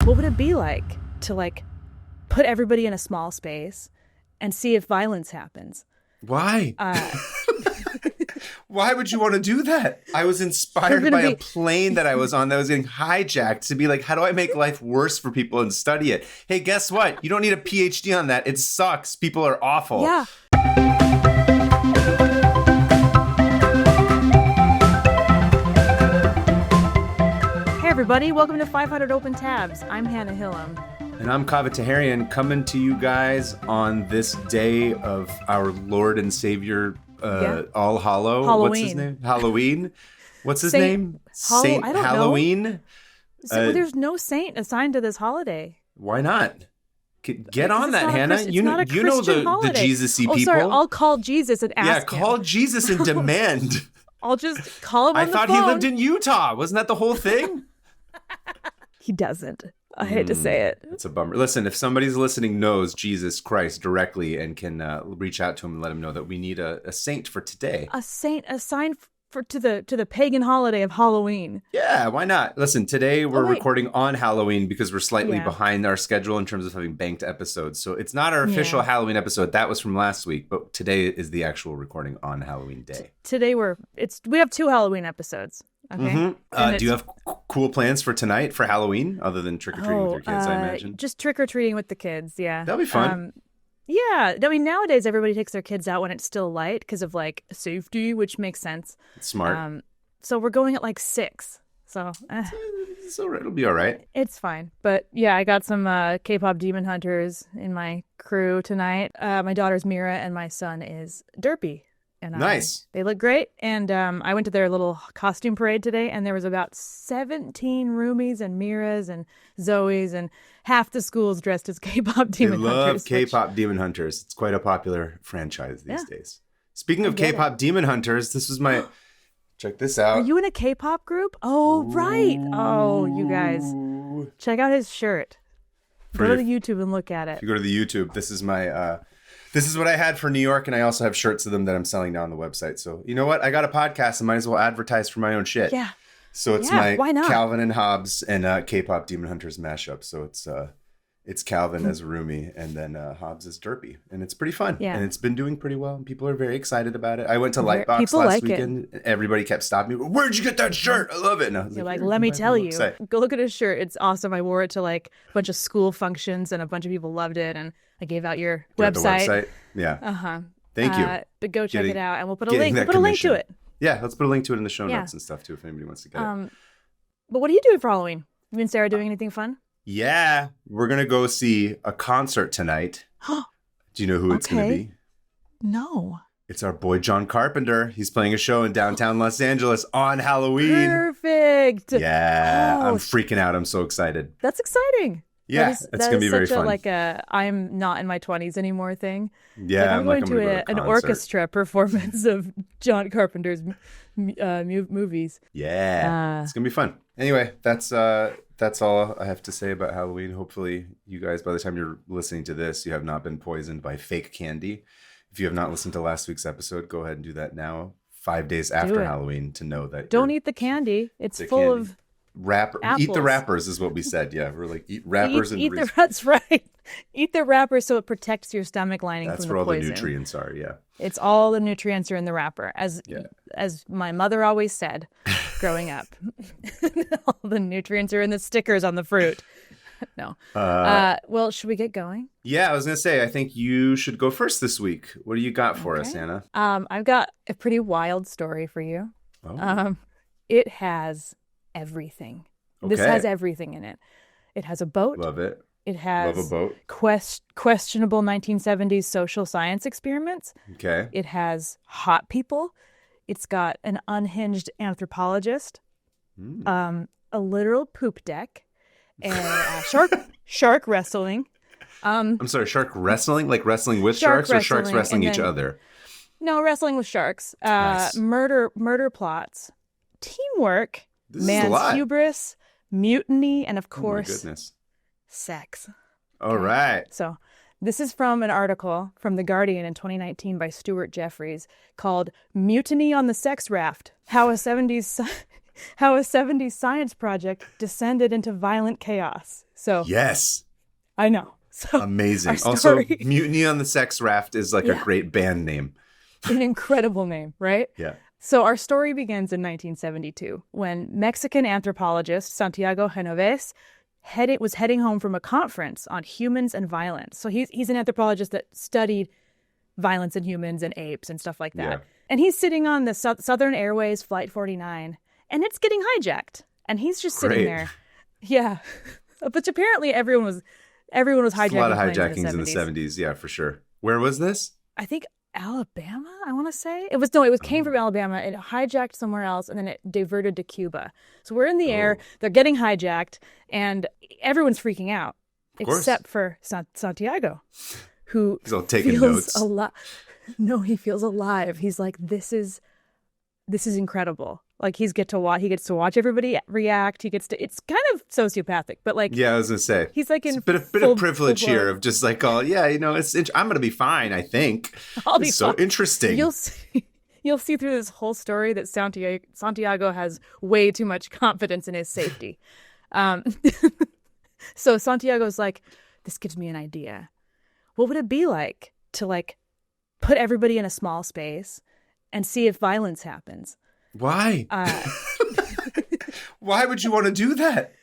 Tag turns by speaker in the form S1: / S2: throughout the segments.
S1: What would it be like to like put everybody in a small space and see if violence happens?
S2: Why? Why would you want to do that? I was inspired by a plane that I was on that was getting hijacked to be like, how do I make life worse for people and study it? Hey, guess what? You don't need a PhD on that. It sucks. People are awful.
S1: Yeah. Hey, everybody. Welcome to 500 Open Tabs. I'm Hannah Hillam.
S2: And I'm Kaveh Taherian, coming to you guys on this day of our Lord and Savior, All Hallow.
S1: Halloween.
S2: What's his name? Halloween? What's his
S1: Saint
S2: name? Saint
S1: I don't
S2: Halloween?
S1: know. So there's no saint assigned to this holiday.
S2: Why not? Get on that, Hannah. You know the Jesus-y people.
S1: Oh, sorry. I'll call Jesus and ask him.
S2: Call Jesus and demand.
S1: I'll just call him on the phone.
S2: I thought he lived in Utah. Wasn't that the whole thing?
S1: He doesn't. I hate to say it.
S2: It's a bummer. Listen, if somebody's listening knows Jesus Christ directly and can reach out to him and let him know that we need a saint for today.
S1: A saint assigned to the pagan holiday of Halloween.
S2: Yeah, why not? Listen, today we're recording on Halloween because we're slightly behind our schedule in terms of having banked episodes. So it's not our official Halloween episode. That was from last week, but today is the actual recording on Halloween day.
S1: Today we have 2 Halloween episodes. Okay.
S2: Mm-hmm. Do you have cool plans for tonight for Halloween other than trick-or-treating with your kids, I imagine?
S1: Just trick-or-treating with the kids, yeah.
S2: That'll be fun.
S1: Yeah. I mean, nowadays everybody takes their kids out when it's still light because of like safety, which makes sense.
S2: It's smart.
S1: So we're going at like 6. So
S2: it's all right. It'll be all right.
S1: It's fine. But yeah, I got some K-pop demon hunters in my crew tonight. My daughter's Mira and my son is Derpy. And
S2: nice.
S1: They look great. And I went to their little costume parade today, and there was about 17 roomies and Miras and Zoes, and half the schools dressed as K-pop demon hunters.
S2: I love K-pop demon hunters. It's quite a popular franchise these days. Speaking of K-pop demon hunters, this was my... Check this out.
S1: Are you in a K-pop group? Oh, right. Oh, you guys. Check out his shirt. Go to the YouTube and look at it.
S2: If you go to the YouTube, this is my... This is what I had for New York, and I also have shirts of them that I'm selling now on the website. So, you know what? I got a podcast. I might as well advertise for my own shit.
S1: Yeah.
S2: So it's my Calvin and Hobbes and K-pop Demon Hunters mashup. So it's Calvin as Rumi and then Hobbes as Derpy. And it's pretty fun. Yeah. And it's been doing pretty well. And people are very excited about it. I went to Lightbox last weekend. And everybody kept stopping me. Where'd you get that shirt? I love it. And I was
S1: like, let me tell you. Go look at his shirt. It's awesome. I wore it to like a bunch of school functions and a bunch of people loved it. And I gave out your website.
S2: The website. Yeah. Thank you.
S1: But go check it out, and we'll put a link. We'll put a link to it.
S2: Yeah, let's put a link to it in the show notes and stuff too, if anybody wants to get it.
S1: But what are you doing for Halloween? You and Sarah doing anything fun?
S2: Yeah, we're gonna go see a concert tonight. Do you know who it's gonna be?
S1: No.
S2: It's our boy John Carpenter. He's playing a show in downtown Los Angeles on Halloween.
S1: Perfect.
S2: Yeah, I'm freaking out. I'm so excited.
S1: That's exciting.
S2: Yeah, it's going to be very fun.
S1: Like I'm not in my 20s anymore thing.
S2: Yeah,
S1: I'm going to an orchestra performance of John Carpenter's movies.
S2: Yeah, it's going to be fun. Anyway, that's all I have to say about Halloween. Hopefully, you guys, by the time you're listening to this, you have not been poisoned by fake candy. If you have not listened to last week's episode, go ahead and do that now, 5 days after Halloween, to know that
S1: don't eat the candy. It's full of...
S2: Eat the wrappers is what we said. Yeah, we're like eat wrappers
S1: that's right. Eat the wrappers so it protects your stomach lining from the poison.
S2: That's where all the nutrients are. Yeah,
S1: it's all the nutrients are in the wrapper, as my mother always said, growing up. All the nutrients are in the stickers on the fruit. No. Well, should we get going?
S2: Yeah, I was gonna say I think you should go first this week. What do you got for us, Anna?
S1: I've got a pretty wild story for you.
S2: Oh.
S1: It has everything.
S2: Okay.
S1: This has everything in it. It has a boat.
S2: Love it.
S1: It has
S2: Love a boat.
S1: Questionable 1970s social science experiments.
S2: Okay.
S1: It has hot people. It's got an unhinged anthropologist, a literal poop deck, and shark wrestling.
S2: I'm sorry, shark wrestling? Like wrestling with sharks or sharks wrestling each other?
S1: No, wrestling with sharks.
S2: Nice.
S1: Murder plots, teamwork, man's hubris, mutiny, and of course, sex.
S2: All right.
S1: So this is from an article from The Guardian in 2019 by Stuart Jeffries called Mutiny on the Sex Raft, How a 70s how a 70s science project descended into violent chaos. So
S2: yes,
S1: I know. So
S2: amazing. Also, Mutiny on the Sex Raft is like a great band name.
S1: An incredible name, right?
S2: Yeah.
S1: So our story begins in 1972 when Mexican anthropologist Santiago Genoves was heading home from a conference on humans and violence. So he's an anthropologist that studied violence in humans and apes and stuff like that. Yeah. And he's sitting on the Southern Airways Flight 49, and it's getting hijacked. And he's just sitting there. Yeah. But apparently everyone was hijacking. A lot of hijackings in the
S2: 70s. Yeah, for sure. Where was this?
S1: I think Alabama, I want to say. It came from Alabama. It hijacked somewhere else, and then it diverted to Cuba. So we're in the air. They're getting hijacked, and everyone's freaking out, except for Santiago, who
S2: he's all taking notes.
S1: No, he feels alive. He's like, this is incredible. Like he gets to watch everybody react. It's kind of sociopathic, but like,
S2: yeah, I was gonna say,
S1: he's like in
S2: a bit of privilege here of just like, oh yeah, I'm gonna be fine. I think
S1: I'll be
S2: so
S1: fine.
S2: Interesting.
S1: You'll see through this whole story that Santiago has way too much confidence in his safety. So Santiago's like, this gives me an idea. What would it be like to like put everybody in a small space and see if violence happens?
S2: Why? Why would you want to do that?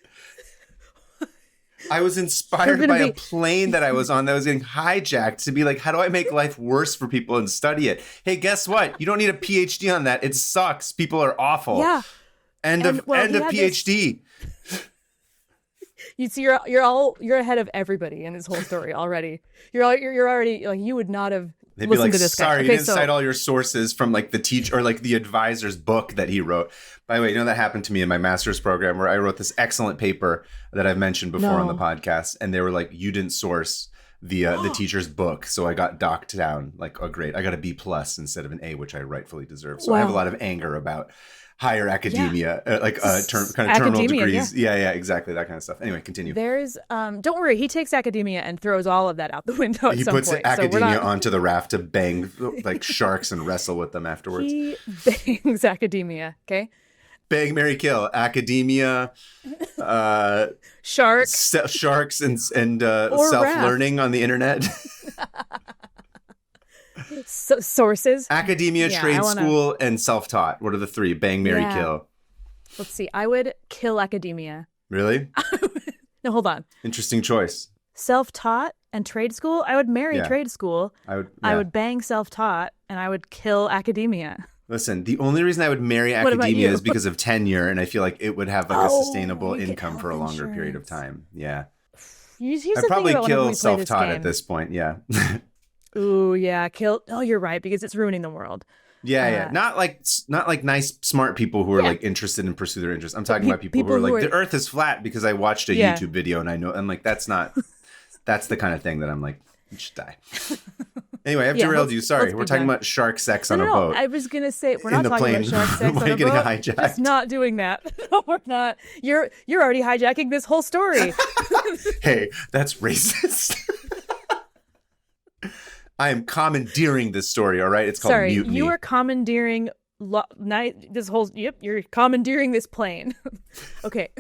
S2: I was inspired by a plane that I was on that was getting hijacked to be like, how do I make life worse for people and study it? Hey, guess what? You don't need a PhD on that. It sucks. People are awful.
S1: Yeah.
S2: End of PhD.
S1: You see, you're ahead of everybody in this whole story already. You're already like, you would not have.
S2: They'd be like, sorry, you didn't cite all your sources from like the teacher or like the advisor's book that he wrote. By the way, that happened to me in my master's program where I wrote this excellent paper that I've mentioned before on the podcast. And they were like, you didn't source the teacher's book. So I got docked down like a grade. I got a B+ instead of an A, which I rightfully deserve. So I have a lot of anger about higher academia, terminal degrees. Yeah, exactly. That kind of stuff. Anyway, continue.
S1: There's, don't worry. He takes academia and throws all of that out the window at some point.
S2: He puts academia onto the raft to bang like sharks and wrestle with them afterwards.
S1: He bangs academia, okay?
S2: Bang, marry, kill. Academia, sharks and self-learning on the internet.
S1: Sources.
S2: Academia, trade school, and self-taught. What are the three? Bang, marry, kill.
S1: Let's see. I would kill academia.
S2: Really?
S1: No, hold on.
S2: Interesting choice.
S1: Self-taught and trade school? I would marry trade school. I would bang self-taught, and I would kill academia.
S2: Listen, the only reason I would marry academia is because of tenure, and I feel like it would have like a sustainable income for a longer period of time. Yeah.
S1: I'd
S2: probably kill self-taught at this point. Yeah.
S1: Ooh, yeah. Oh, you're right, because it's ruining the world.
S2: Yeah. Not like nice, smart people who are like interested in pursue their interests. I'm talking about people who are like, the earth is flat because I watched a YouTube video and I know, and like, that's the kind of thing that I'm like, you should die. Anyway, I've derailed you. Sorry. We're talking about shark sex on a boat.
S1: I was going to say, we're not talking about shark sex on a boat.
S2: Hijacked?
S1: Just not doing that. No, we're not. You're already hijacking this whole story.
S2: Hey, that's racist. I am commandeering this story, all right? It's called Mutiny.
S1: You are commandeering you're commandeering this plane. Okay.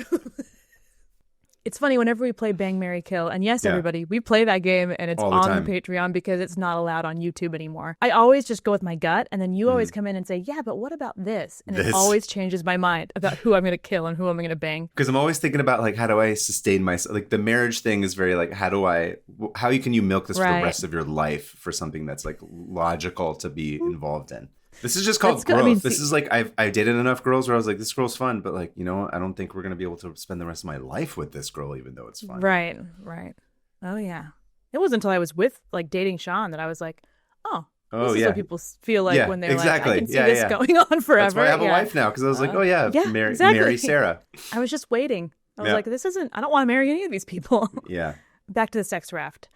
S1: It's funny whenever we play Bang, Marry, Kill, and yes, everybody, we play that game and it's on the Patreon because it's not allowed on YouTube anymore. I always just go with my gut, and then you always come in and say, yeah, but what about this? And it always changes my mind about who I'm going to kill and who I'm going to bang.
S2: Because I'm always thinking about like, how do I sustain myself? Like the marriage thing is very like, how can you milk this for the rest of your life for something that's like logical to be involved in? This is just called growth. I mean, this is like, I've dated enough girls where I was like, this girl's fun, but like, I don't think we're going to be able to spend the rest of my life with this girl, even though it's fun.
S1: Right. Oh, yeah. It wasn't until I was with like dating Sean that I was like, this is what people feel like when they're like, I can see this going on forever. That's why
S2: I have a wife now, because I was like, marry Sarah.
S1: I was just waiting. I was like, I don't want to marry any of these people.
S2: Yeah.
S1: Back to the Sex Raft.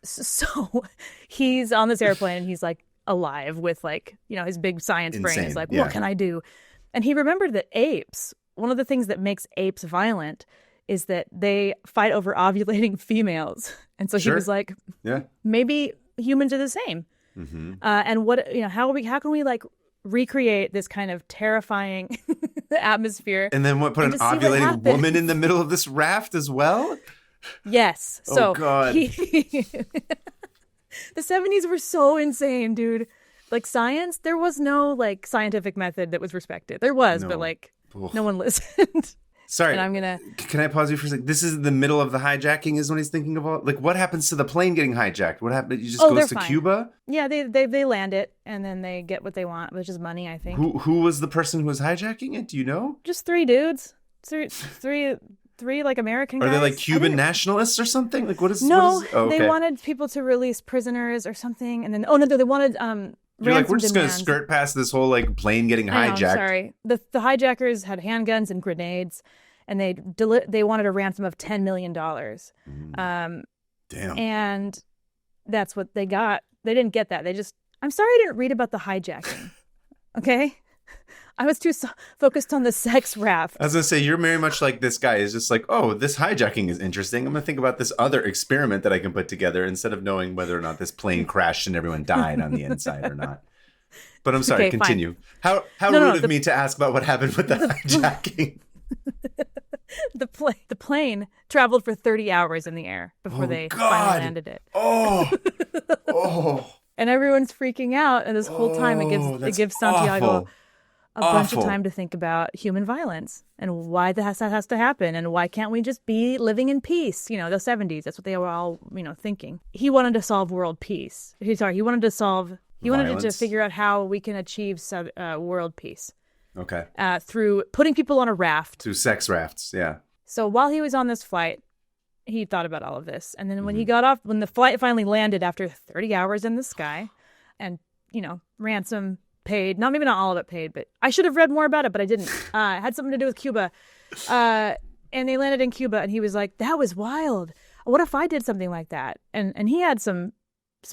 S1: So he's on this airplane and he's like, alive with like his big science brain is like, what can I do? And he remembered that apes, one of the things that makes apes violent is that they fight over ovulating females. And so he was like, maybe humans are the same. And what how can we like recreate this kind of terrifying atmosphere.
S2: And then put an ovulating woman in the middle of this raft as well?
S1: Yes. So
S2: oh, God.
S1: The 70s were so insane, dude. Like science, there was no like scientific method that was respected. There was, but like no one listened.
S2: Sorry.
S1: And
S2: Can I pause you for a second? This is the middle of the hijacking is when he's thinking about like what happens to the plane getting hijacked? What happened? You just goes to
S1: fine.
S2: Cuba?
S1: Yeah, they land it and then they get what they want, which is money, I think.
S2: Who was the person who was hijacking it? Do you know?
S1: Just three dudes. Three like American guys.
S2: Are they like Cuban nationalists or something? Like what is
S1: They wanted people to release prisoners or something, and then they wanted
S2: You're like, we're just going to skirt past this whole like plane getting hijacked.
S1: Sorry. The hijackers had handguns and grenades, and they wanted a ransom of $10 million.
S2: Damn.
S1: And that's what they got. They didn't get that. I'm sorry I didn't read about the hijacking. Okay? I was too focused on the sex raft.
S2: I was going to say, you're very much like this guy is just like, oh, this hijacking is interesting. I'm going to think about this other experiment that I can put together instead of knowing whether or not this plane crashed and everyone died on the inside or not. But I'm sorry, continue. Fine. How rude of me to ask about what happened with the hijacking.
S1: The plane traveled for 30 hours in the air before they finally landed it.
S2: Oh.
S1: And everyone's freaking out. And this whole time it gives Santiago a bunch of time to think about human violence and why that has to happen and why can't we just be living in peace? You know, the 70s, that's what they were all, thinking. He wanted to solve world peace. He wanted to figure out how we can achieve world peace.
S2: Okay.
S1: Through putting people on a raft.
S2: Through sex rafts, yeah.
S1: So while he was on this flight, he thought about all of this. And then when he got off, when the flight finally landed after 30 hours in the sky and, ransom paid, maybe not all of it paid, but I should have read more about it, but I didn't. It had something to do with Cuba. And they landed in Cuba and he was like, that was wild. What if I did something like that? And he had some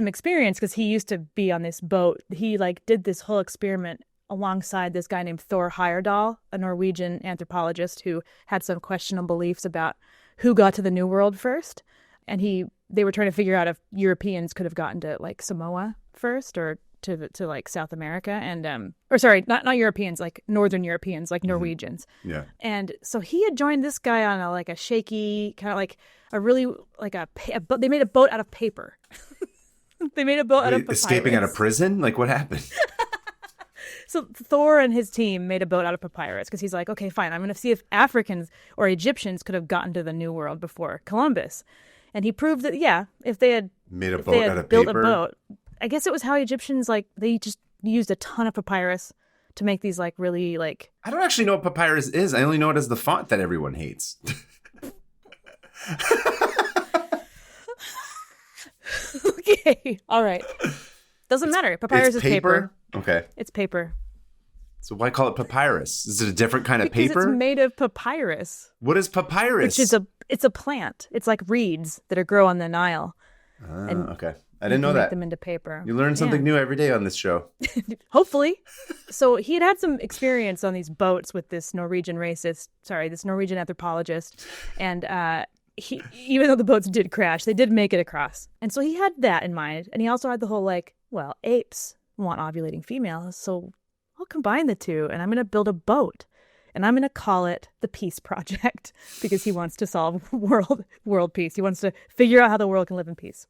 S1: experience because he used to be on this boat. He did this whole experiment alongside this guy named Thor Heyerdahl, a Norwegian anthropologist who had some questionable beliefs about who got to the New World first. And they were trying to figure out if Europeans could have gotten to Samoa first or to South America and not Europeans, like Northern Europeans, like Norwegians.
S2: Yeah.
S1: And so he had joined this guy on a shaky kind of a really they made a boat out of paper. They made a boat out of papyrus.
S2: Escaping out of prison? Like what happened?
S1: So Thor and his team made a boat out of papyrus because he's like, okay, fine, I'm going to see if Africans or Egyptians could have gotten to the New World before Columbus. And he proved that, if they had
S2: made a boat out of
S1: built
S2: paper.
S1: A boat, I guess it was how Egyptians, they just used a ton of papyrus to make these really
S2: I don't actually know what papyrus is. I only know it as the font that everyone hates.
S1: Okay, all right. Doesn't matter. Papyrus is paper.
S2: Okay.
S1: It's paper.
S2: So why call it papyrus? Is it a different kind of
S1: because
S2: paper?
S1: It's made of papyrus.
S2: What is papyrus?
S1: Which is it's a plant. It's like reeds that grow on the Nile.
S2: Okay. I didn't know that.
S1: Make them into paper.
S2: You learn something new every day on this show.
S1: Hopefully. So he had some experience on these boats with this Norwegian anthropologist. And even though the boats did crash, they did make it across. And so he had that in mind. And he also had the whole apes want ovulating females. So I'll combine the two and I'm going to build a boat. And I'm going to call it the Peace Project because he wants to solve world peace. He wants to figure out how the world can live in peace.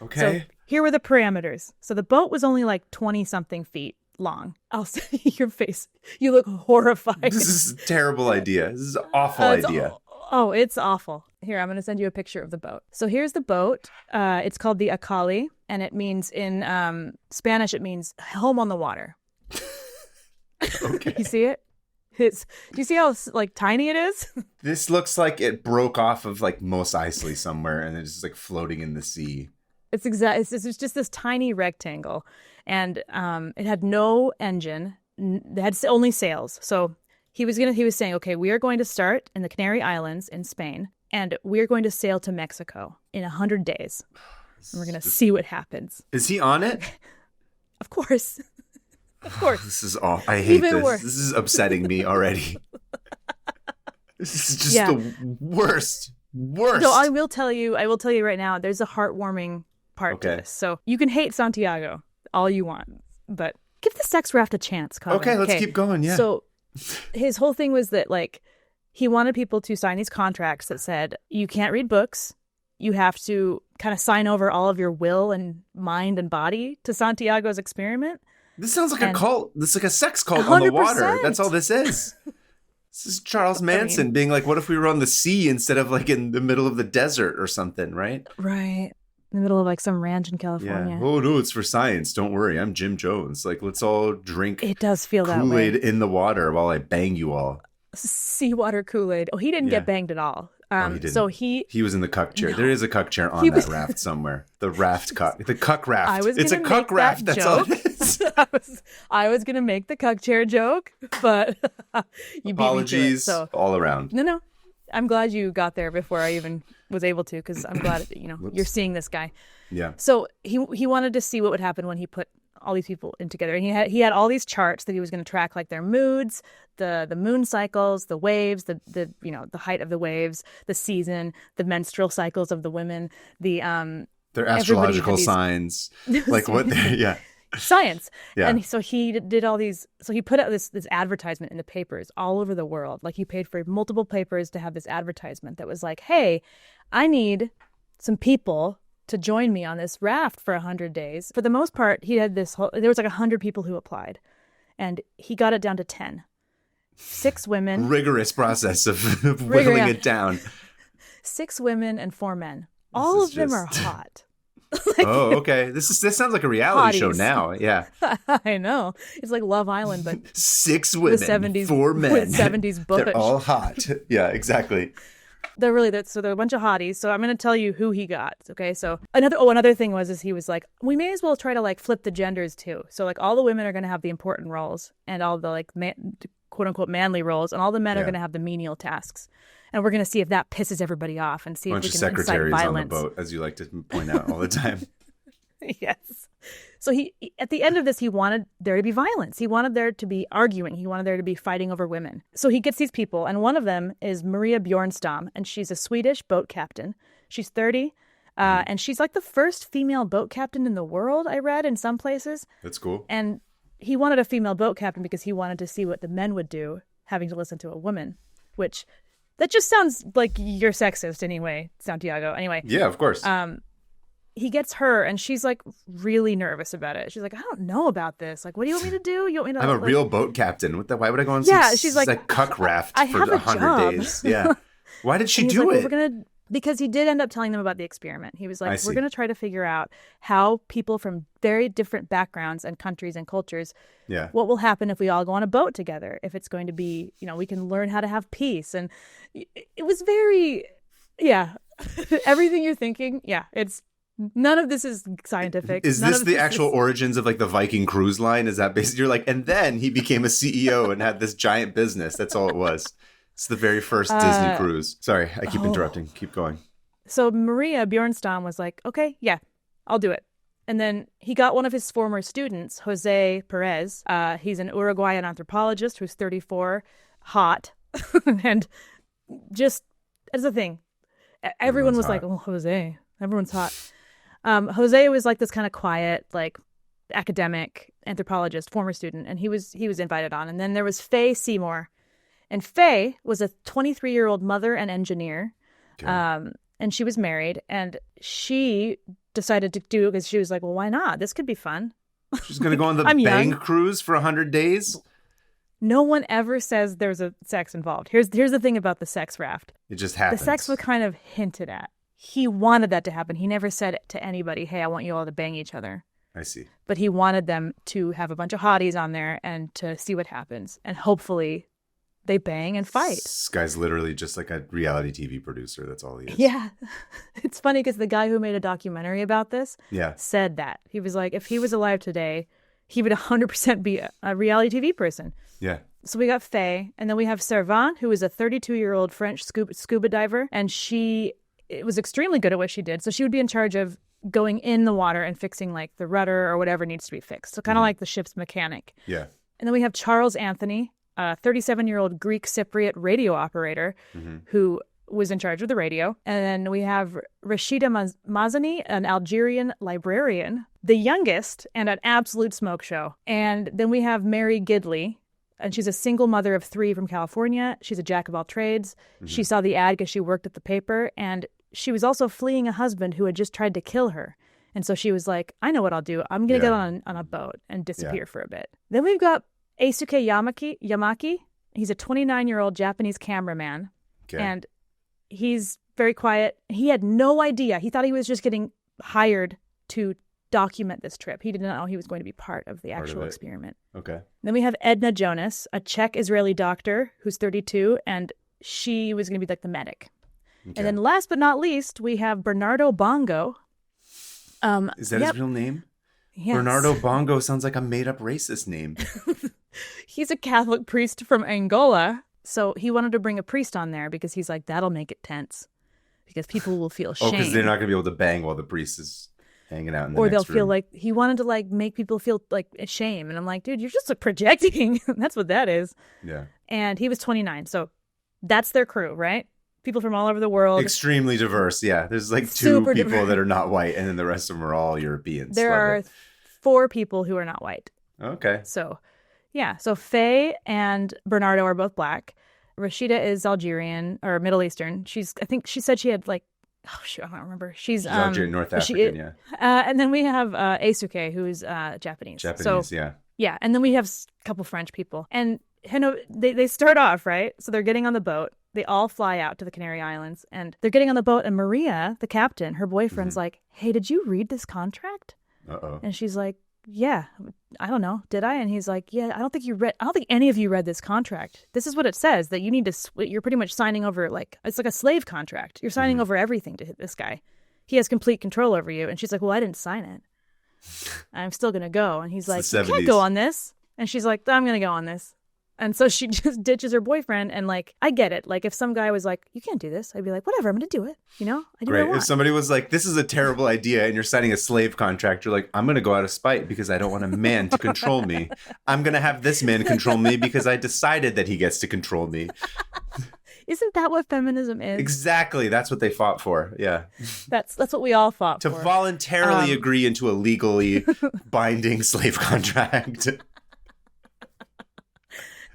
S2: Okay.
S1: So here were the parameters. So the boat was only 20-something feet long. I'll see your face. You look horrified.
S2: This is a terrible idea. This is an awful idea.
S1: It's awful. Here, I'm going to send you a picture of the boat. So here's the boat. It's called the Acali, and it means in Spanish, it means home on the water.
S2: Okay.
S1: You see it? Do you see how tiny it is?
S2: This looks like it broke off of Mos Eisley somewhere, and it's just floating in the sea.
S1: It's just this tiny rectangle, and it had no engine. It had only sails. So he was saying, okay, we are going to start in the Canary Islands in Spain, and we are going to sail to Mexico in 100 days. And we're going to see what happens.
S2: Is he on it?
S1: Of course. Of course.
S2: This is all. I hate this. Worse. This is upsetting me already. This is just the worst.
S1: So I will tell you right now, there's a heartwarming part to this. So you can hate Santiago all you want, but give the Sex Raft a chance, Kaveh.
S2: Okay, let's keep going. Yeah.
S1: So his whole thing was that like he wanted people to sign these contracts that said you can't read books. You have to kind of sign over all of your will and mind and body to Santiago's experiment.
S2: This sounds like a cult. This is like a sex cult 100%. On the water. That's all this is. This is Charles Manson being like, what if we were on the sea instead of like in the middle of the desert or something, right?
S1: Right. In the middle of like some ranch in California.
S2: Yeah. Oh, no, it's for science. Don't worry. I'm Jim Jones. Like, let's all drink
S1: it does feel
S2: Kool-Aid
S1: that way.
S2: In the water while I bang you all.
S1: Seawater Kool-Aid. Oh, he didn't get banged at all.
S2: He didn't.
S1: So
S2: he was in the cuck chair. No. There is a cuck chair on that raft somewhere. The raft cuck. The cuck raft. It's a cuck raft. That's all it is.
S1: I was going to make the cuck chair joke, but you
S2: apologies
S1: beat me to it, so.
S2: All around.
S1: No. I'm glad you got there before I even was able to, because I'm glad you're seeing this guy.
S2: Yeah.
S1: So he wanted to see what would happen when he put all these people in together, and he had all these charts that he was going to track, like their moods, the moon cycles, the waves, the height of the waves, the season, the menstrual cycles of the women,
S2: their astrological signs, like what
S1: science. Yeah. And so he did all these. So he put out this advertisement in the papers all over the world. Like he paid for multiple papers to have this advertisement that was like, "Hey, I need some people to join me on this raft for 100 days." For the most part, he had there was like 100 people who applied, and he got it down to 10. 6 women.
S2: Rigorous process of whittling it down.
S1: 6 women and 4 men. All of them are hot.
S2: Oh, okay. This sounds like a reality show now. Yeah.
S1: I know. It's like Love Island, but
S2: 6 women, 70s, 4 men.
S1: With 70s butch.
S2: They're all hot. Yeah, exactly.
S1: They're a bunch of hotties. So I'm going to tell you who he got. Okay. So another thing was he was like, we may as well try to like flip the genders too. So like all the women are going to have the important roles and all the like quote unquote manly roles, and all the men are going to have the menial tasks. And we're going to see if that pisses everybody off and see if we can incite violence.
S2: Bunch of secretaries on the boat, as you like to point out all the time.
S1: Yes. So he at the end of this, he wanted there to be violence. He wanted there to be arguing. He wanted there to be fighting over women. So he gets these people, and one of them is Maria Bjornstam, and she's a Swedish boat captain. She's 30, and she's like the first female boat captain in the world, I read in some places.
S2: That's cool.
S1: And he wanted a female boat captain because he wanted to see what the men would do having to listen to a woman, which that just sounds like you're sexist anyway, Santiago. Anyway.
S2: Yeah, of course.
S1: He gets her, and she's like really nervous about it. She's like, I don't know about this. Like, what do you want me to do? You want me to?
S2: I'm a real boat captain. Why would I go on
S1: she's like,
S2: cuck raft
S1: I
S2: for
S1: have
S2: 100 days? Yeah. Why did she do it?
S1: Well, because he did end up telling them about the experiment. He was like, we're going to try to figure out how people from very different backgrounds and countries and cultures, what will happen if we all go on a boat together, if it's going to be, we can learn how to have peace. And it was very, everything you're thinking. Yeah, none of this is scientific.
S2: Is this the actual origins of like the Viking cruise line? Is that basically, you're like, and then he became a CEO and had this giant business. That's all it was. It's the very first Disney cruise. Sorry, I keep interrupting. Keep going.
S1: So Maria Bjornstam was like, okay, yeah, I'll do it. And then he got one of his former students, Jose Perez. He's an Uruguayan anthropologist who's 34, hot. And just as a thing, everyone was like, oh, Jose, everyone's hot. Jose was like this kind of quiet, like academic anthropologist, former student, and he was invited on. And then there was Faye Seymour. And Faye was a 23-year-old mother and engineer, and she was married, and she decided to do it because she was like, well, why not? This could be fun.
S2: She's going to go on the Bang cruise for 100 days?
S1: No one ever says there's a sex involved. Here's the thing about the Sex Raft.
S2: It just happens.
S1: The sex was kind of hinted at. He wanted that to happen. He never said to anybody, hey, I want you all to bang each other.
S2: I see.
S1: But he wanted them to have a bunch of hotties on there and to see what happens. And hopefully they bang and fight.
S2: This guy's literally just like a reality TV producer. That's all he is.
S1: Yeah. It's funny because the guy who made a documentary about this said that. He was like, if he was alive today, he would 100% be a reality TV person.
S2: Yeah.
S1: So we got Faye, and then we have Servan, who is a 32-year-old French scuba diver, and she was extremely good at what she did. So she would be in charge of going in the water and fixing like the rudder or whatever needs to be fixed. So kind of like the ship's mechanic.
S2: Yeah.
S1: And then we have Charles Anthony, a 37-year-old Greek Cypriot radio operator who was in charge of the radio. And then we have Rashida Mazani, an Algerian librarian, the youngest, and an absolute smoke show. And then we have Mary Gidley, and she's a single mother of 3 from California. She's a jack of all trades. Mm-hmm. She saw the ad because she worked at the paper, and she was also fleeing a husband who had just tried to kill her. And so she was like, I know what I'll do. I'm going to get on a boat and disappear for a bit. Then we've got Eisuke Yamaki. He's a 29-year-old Japanese cameraman. Okay. And he's very quiet. He had no idea. He thought he was just getting hired to document this trip. He didn't know he was going to be part of the actual experiment.
S2: Okay.
S1: Then we have Edna Jonas, a Czech-Israeli doctor who's 32, and she was going to be like the medic. Okay. And then last but not least, we have Bernardo Bongo.
S2: Is that his real name? Yes. Bernardo Bongo sounds like a made-up racist name.
S1: He's a Catholic priest from Angola. So he wanted to bring a priest on there because he's like, that'll make it tense. Because people will feel shame.
S2: Oh, because they're not going to be able to bang while the priest is hanging out in the
S1: or
S2: next
S1: they'll feel
S2: room.
S1: like, he wanted to like make people feel like shame. And I'm like, dude, you're just like projecting. That's what that is.
S2: Yeah.
S1: And he was 29. So that's their crew, right? People from all over the world.
S2: Extremely diverse, yeah. There's like 2 people that are not white, and then the rest of them are all Europeans.
S1: There are 4 people who are not white.
S2: Okay.
S1: So, yeah. So Faye and Bernardo are both black. Rashida is Algerian or Middle Eastern. I think she said she had like, oh shoot, I don't remember. She's
S2: Algerian, North African, yeah.
S1: And then we have Eisuke, who's Japanese.
S2: Japanese, yeah.
S1: Yeah, and then we have a couple French people. And they start off, right? So they're getting on the boat. They all fly out to the Canary Islands, and they're getting on the boat, and Maria, the captain, her boyfriend's like, hey, did you read this contract?
S2: Uh-oh.
S1: And she's like, yeah, I don't know. Did I? And he's like, yeah, I don't think any of you read this contract. This is what it says, that you need to, you're pretty much signing over, like, it's like a slave contract. You're signing over everything to this guy. He has complete control over you. And she's like, well, I didn't sign it. I'm still going to go. And he's like, you can't go on this. And she's like, I'm going to go on this. And so she just ditches her boyfriend. And like, I get it. Like if some guy was like, you can't do this, I'd be like, whatever, I'm going to do it. You know, I do what I want.
S2: If somebody was like, this is a terrible idea, and you're signing a slave contract, you're like, I'm going to go out of spite because I don't want a man to control me. I'm going to have this man control me because I decided that he gets to control me.
S1: Isn't that what feminism is?
S2: Exactly. That's what they fought for. Yeah.
S1: That's what we all fought
S2: for.
S1: To
S2: voluntarily agree into a legally binding slave contract.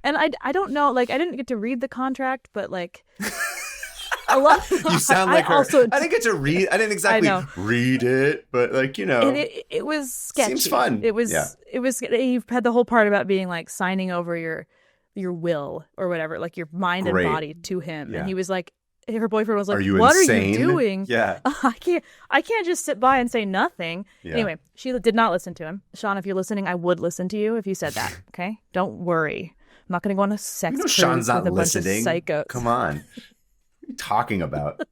S1: And I don't know, like, I didn't get to read the contract, but like a lot.
S2: You sound like her. I didn't get to read. I didn't exactly read it, but like, you know,
S1: and it was sketchy.
S2: Seems fun.
S1: It was. You had the whole part about being like signing over your will or whatever, like your mind and body to him, and he was like, her boyfriend was like, "What
S2: insane?
S1: Are you doing?
S2: Yeah,
S1: I can't just sit by and say nothing." Yeah. Anyway, she did not listen to him. Sean, if you're listening, I would listen to you if you said that. Okay, don't worry. I'm not going to go on a sex cruise
S2: Sean's not
S1: with a
S2: listening.
S1: bunch of psychos.
S2: Come on. What are you talking about?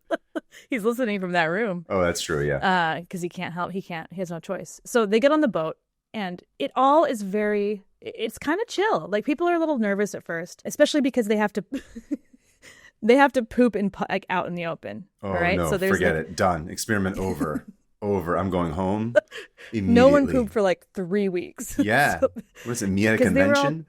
S1: He's listening from that room.
S2: Oh, that's true, yeah.
S1: Because he can't help. He has no choice. So they get on the boat, and it all is it's kind of chill. Like, people are a little nervous at first, especially because they have to poop out in the open.
S2: Oh,
S1: right?
S2: no,
S1: so
S2: forget it. Done. Experiment over. I'm going home immediately.
S1: No one pooped for like 3 weeks.
S2: Yeah. What's it, me at a convention?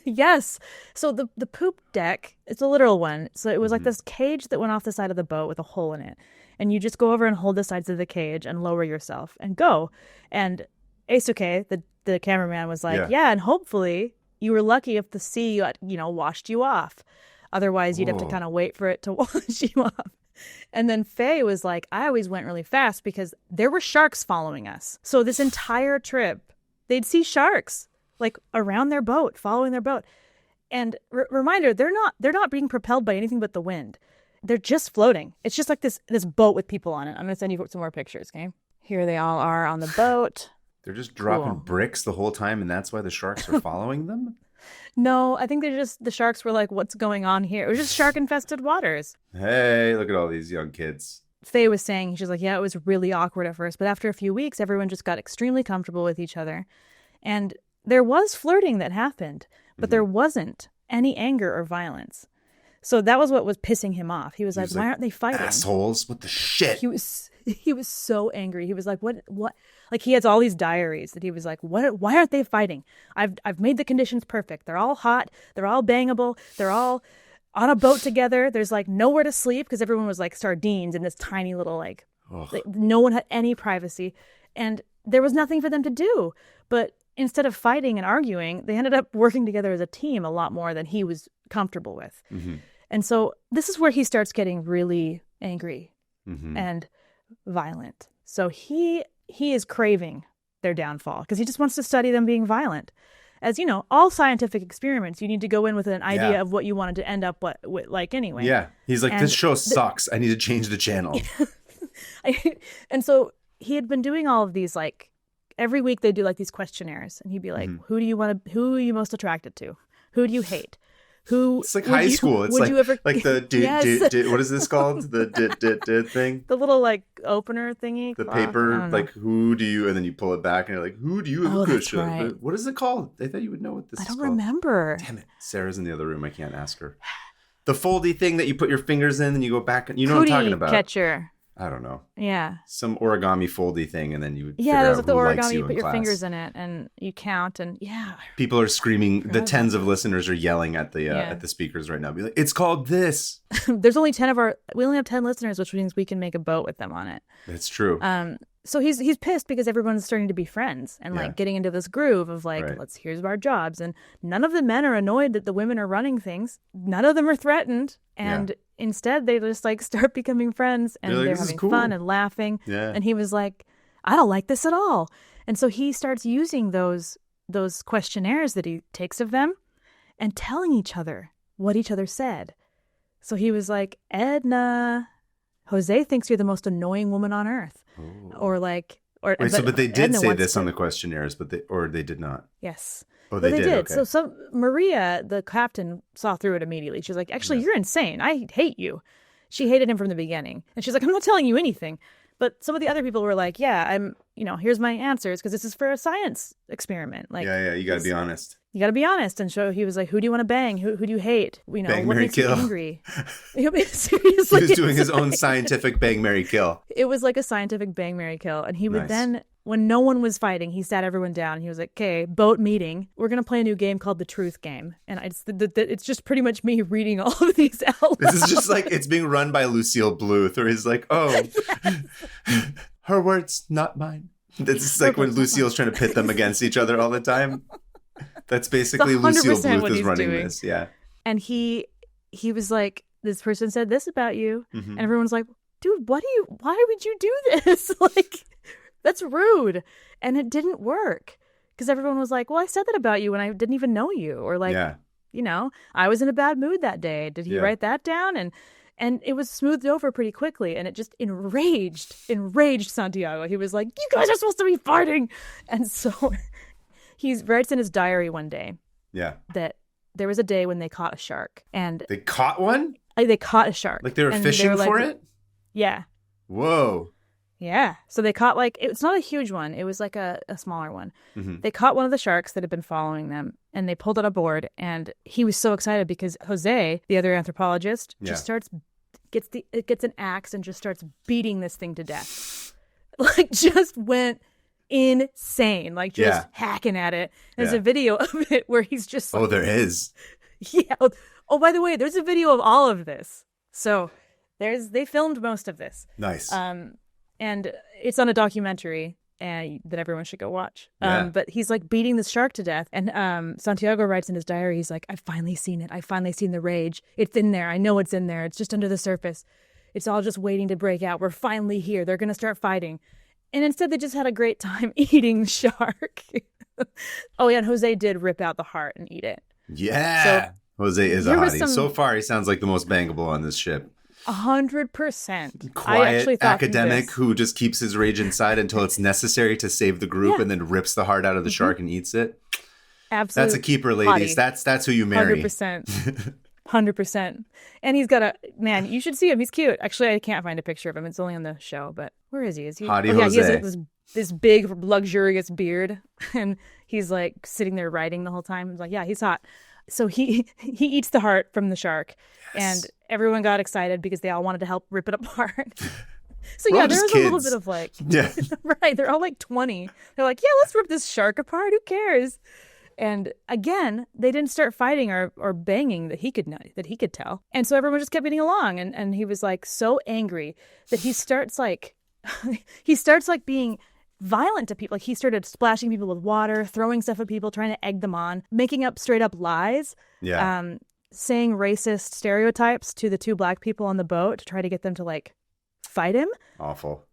S1: Yes. So the poop deck, it's a literal one. So it was like this cage that went off the side of the boat with a hole in it. And you just go over and hold the sides of the cage and lower yourself and go. And Eisuke, the cameraman, was like, yeah, and hopefully you were lucky if the sea, washed you off. Otherwise, you'd have to kind of wait for it to wash you off. And then Faye was like, I always went really fast because there were sharks following us. So this entire trip, they'd see sharks like around their boat, following their boat. And reminder, they're not being propelled by anything but the wind. They're just floating. It's just like this boat with people on it. I'm going to send you some more pictures, okay? Here they all are on the boat.
S2: They're just dropping bricks the whole time, and that's why the sharks are following them?
S1: No, I think the sharks were like, what's going on here? It was just shark-infested waters.
S2: Hey, look at all these young kids.
S1: Faye was saying, she's like, yeah, it was really awkward at first, but after a few weeks, everyone just got extremely comfortable with each other. And there was flirting that happened, but there wasn't any anger or violence. So that was what was pissing him off. He was like, why aren't they fighting?
S2: Assholes, what the shit?
S1: He was so angry. He was like, what? Like, he has all these diaries that he was like, why aren't they fighting? I've made the conditions perfect. They're all hot. They're all bangable. They're all on a boat together. There's like nowhere to sleep because everyone was like sardines in this tiny little no one had any privacy, and there was nothing for them to do. But instead of fighting and arguing, they ended up working together as a team a lot more than he was comfortable with. Mm-hmm. And so this is where he starts getting really angry and violent. So he is craving their downfall because he just wants to study them being violent. As you know, all scientific experiments, you need to go in with an idea of what you wanted to end up with like anyway.
S2: Yeah. He's like, this show sucks. I need to change the channel.
S1: And so he had been doing all of these, like, every week they do like these questionnaires, and he'd be like, who are you most attracted to? Who do you hate?
S2: It's like high school. It's like the what is this called? The thing?
S1: The little like opener thingy.
S2: The paper, like who do you, and then you pull it back and you're like, who do you have a crush on? Right. What is it called? I thought you would know what this is called. I don't remember. Damn it. Sarah's in the other room. I can't ask her. The foldy thing that you put your fingers in and you go back and you know what I'm talking about.
S1: Catcher.
S2: I don't know.
S1: Yeah.
S2: Some origami foldy thing, and then you would figure out who
S1: the origami,
S2: likes you
S1: put
S2: in
S1: your
S2: class.
S1: fingers in it, and you count, and
S2: People are screaming. The tens of listeners are yelling at the speakers right now. Be like, it's called this.
S1: There's only we only have 10 listeners, which means we can make a boat with them on it.
S2: That's true.
S1: So he's pissed because everyone's starting to be friends and like getting into this groove of like, here's our jobs. And none of the men are annoyed that the women are running things. None of them are threatened. And instead they just like start becoming friends, and they're having fun and laughing. Yeah. And he was like, I don't like this at all. And so he starts using those questionnaires that he takes of them and telling each other what each other said. So he was like, Edna, Jose thinks you're the most annoying woman on earth. Oh. But
S2: they did Edna say this on the questionnaires, but they did not.
S1: Yes.
S2: Oh, they did.
S1: Okay. So Maria, the captain, saw through it immediately. She's like, actually, you're insane. I hate you. She hated him from the beginning. And she's like, I'm not telling you anything. But some of the other people were like, here's my answers because this is for a science experiment. Like,
S2: you got to be honest.
S1: You got to be honest. And so he was like, who do you want to bang? Who do you hate?
S2: Bang,
S1: what
S2: marry,
S1: makes
S2: kill.
S1: you angry?
S2: Seriously. He was doing his own scientific bang, marry, kill.
S1: It was like a scientific bang, marry, kill. And he would then, when no one was fighting, he sat everyone down. And he was like, okay, boat meeting. We're going to play a new game called the Truth Game. And it's just pretty much me reading all of these out loud.
S2: This is just like, it's being run by Lucille Bluth, where he's like, her words, not mine. This is like when Lucille's trying to pit them against each other all the time. That's basically Lucille Bluth is running this. Yeah.
S1: And he was like, this person said this about you. Mm-hmm. And everyone's like, dude, why would you do this? Like, that's rude. And it didn't work because everyone was like, well, I said that about you when I didn't even know you. Or like, I was in a bad mood that day. Did he write that down? And it was smoothed over pretty quickly. And it just enraged Santiago. He was like, you guys are supposed to be fighting. And so he writes in his diary one day that there was a day when they caught a shark. And
S2: they caught one?
S1: They caught a shark.
S2: Like they were fishing for it?
S1: Yeah.
S2: Whoa.
S1: Yeah. So they caught it's not a huge one. It was like a smaller one. Mm-hmm. They caught one of the sharks that had been following them, and they pulled it aboard. And he was so excited because Jose, the other anthropologist, just gets an axe and just starts beating this thing to death. Like just went insane, like just hacking at it. There's a video of it where he's just like,
S2: there is.
S1: Yeah. Oh, by the way, there's a video of all of this. So they filmed most of this.
S2: Nice.
S1: And it's on a documentary that everyone should go watch. But he's like beating this shark to death. And Santiago writes in his diary, he's like, I've finally seen it. I've finally seen the rage. It's in there. I know it's in there. It's just under the surface. It's all just waiting to break out. We're finally here. They're going to start fighting. And instead they just had a great time eating shark. Oh, yeah. And Jose did rip out the heart and eat it.
S2: Yeah. So, Jose is a hottie. So far, he sounds like the most bangable on this ship.
S1: 100%.
S2: Quiet academic who just keeps his rage inside until it's necessary to save the group and then rips the heart out of the shark and eats it.
S1: Absolutely.
S2: That's a keeper, ladies.
S1: Hottie.
S2: That's who you marry.
S1: 100%. 100%. And he's got you should see him. He's cute. Actually, I can't find a picture of him. It's only on the show, but where is he? Is he?
S2: Hottie Jose.
S1: He has like this big, luxurious beard. And he's like sitting there writing the whole time. He's like, yeah, he's hot. So he eats the heart from the shark. Yes. And everyone got excited because they all wanted to help rip it apart. So there was a little bit of like, right. They're all like 20. They're like, yeah, let's rip this shark apart. Who cares? And again, they didn't start fighting or banging that he could tell. And so everyone just kept getting along. And he was like so angry that he starts like being violent to people. Like he started splashing people with water, throwing stuff at people, trying to egg them on, making up straight up lies.
S2: Yeah.
S1: Saying racist stereotypes to the two black people on the boat to try to get them to like fight him. Awful.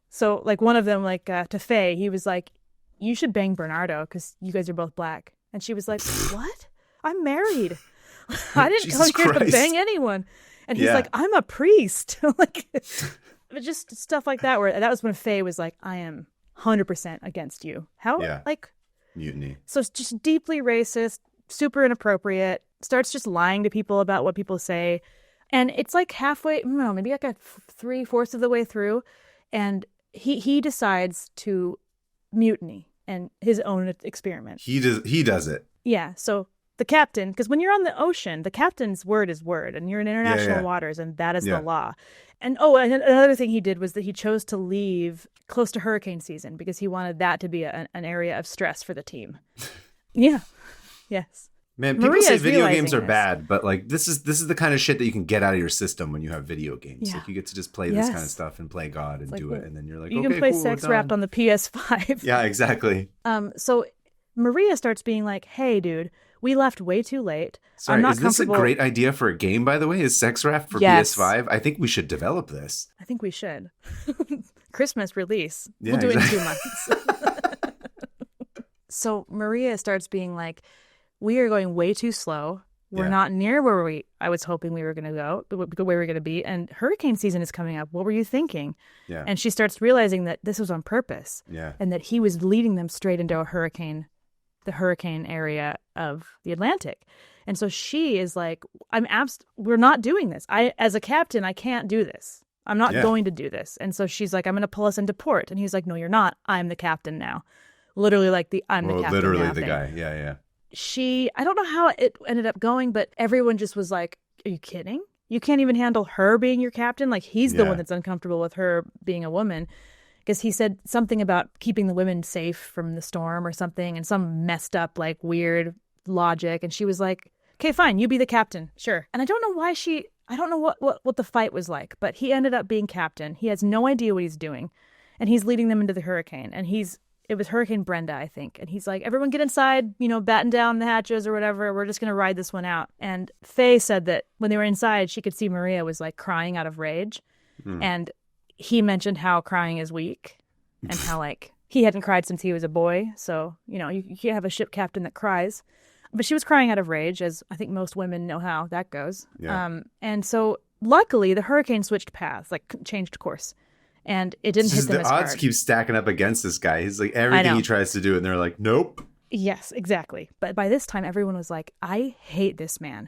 S1: So like one of them, like to Faye, he was like, you should bang Bernardo because you guys are both black. And she was like, what? I'm married. I didn't come here to bang anyone. And he's like, I'm a priest. Like, just stuff like that. Where that was when Faye was like, I am 100% against you. How?
S2: Yeah.
S1: Like
S2: mutiny. So
S1: it's just deeply racist, super inappropriate. Starts just lying to people about what people say. And it's like halfway, maybe like a 3/4 of the way through. And he decides to mutiny and his own experiment.
S2: He does it.
S1: Yeah. So the captain, because when you're on the ocean, the captain's word is word, and you're in international waters, and that is the law. And and another thing he did was that he chose to leave close to hurricane season because he wanted that to be an area of stress for the team. Yeah. Yes.
S2: Man, people say video games are bad, but like this is the kind of shit that you can get out of your system when you have video games.
S1: Yeah.
S2: Like you get to just play this kind of stuff and play God and do it, and then you're like,
S1: you
S2: okay,
S1: can play
S2: cool,
S1: Sex Raft on the PS5.
S2: Yeah, exactly.
S1: So Maria starts being like, "Hey, dude, we left way too late.
S2: Sorry,
S1: I'm not
S2: is this a great idea for a game? By the way, is Sex Raft for PS5? I think we should develop this.
S1: I think we should. Christmas release.
S2: Yeah,
S1: we'll do it in 2 months. So Maria starts being like, we are going way too slow. We're not near where I was hoping we were going to go, where we were going to be. And hurricane season is coming up. What were you thinking?
S2: Yeah.
S1: And she starts realizing that this was on purpose.
S2: Yeah.
S1: And that he was leading them straight into the hurricane area of the Atlantic. And so she is like, we're not doing this. As a captain, I can't do this. I'm not going to do this. And so she's like, I'm going to pull us into port. And he's like, no, you're not. I'm the captain now. Literally like I'm the captain
S2: literally
S1: now
S2: the
S1: thing.
S2: guy. Yeah.
S1: I don't know how it ended up going, but everyone just was like, are you kidding? You can't even handle her being your captain? Like he's the one that's uncomfortable with her being a woman. Because he said something about keeping the women safe from the storm or something, and some messed up, like, weird logic. And she was like, okay, fine, you be the captain. Sure. And I don't know why I don't know what the fight was like, but he ended up being captain. He has no idea what he's doing. And he's leading them into the hurricane. And it was Hurricane Brenda, I think. And he's like, everyone get inside, batten down the hatches or whatever. We're just going to ride this one out. And Faye said that when they were inside, she could see Maria was, like, crying out of rage. And he mentioned how crying is weak and how, like, he hadn't cried since he was a boy. So, you can't have a ship captain that cries. But she was crying out of rage, as I think most women know how that goes.
S2: Yeah.
S1: And so, luckily, the hurricane switched paths, like, changed course. And it didn't hit them as hard.
S2: The odds keep stacking up against this guy. He's like, everything he tries to do, and they're like, nope.
S1: Yes, exactly. But by this time, everyone was like, I hate this man.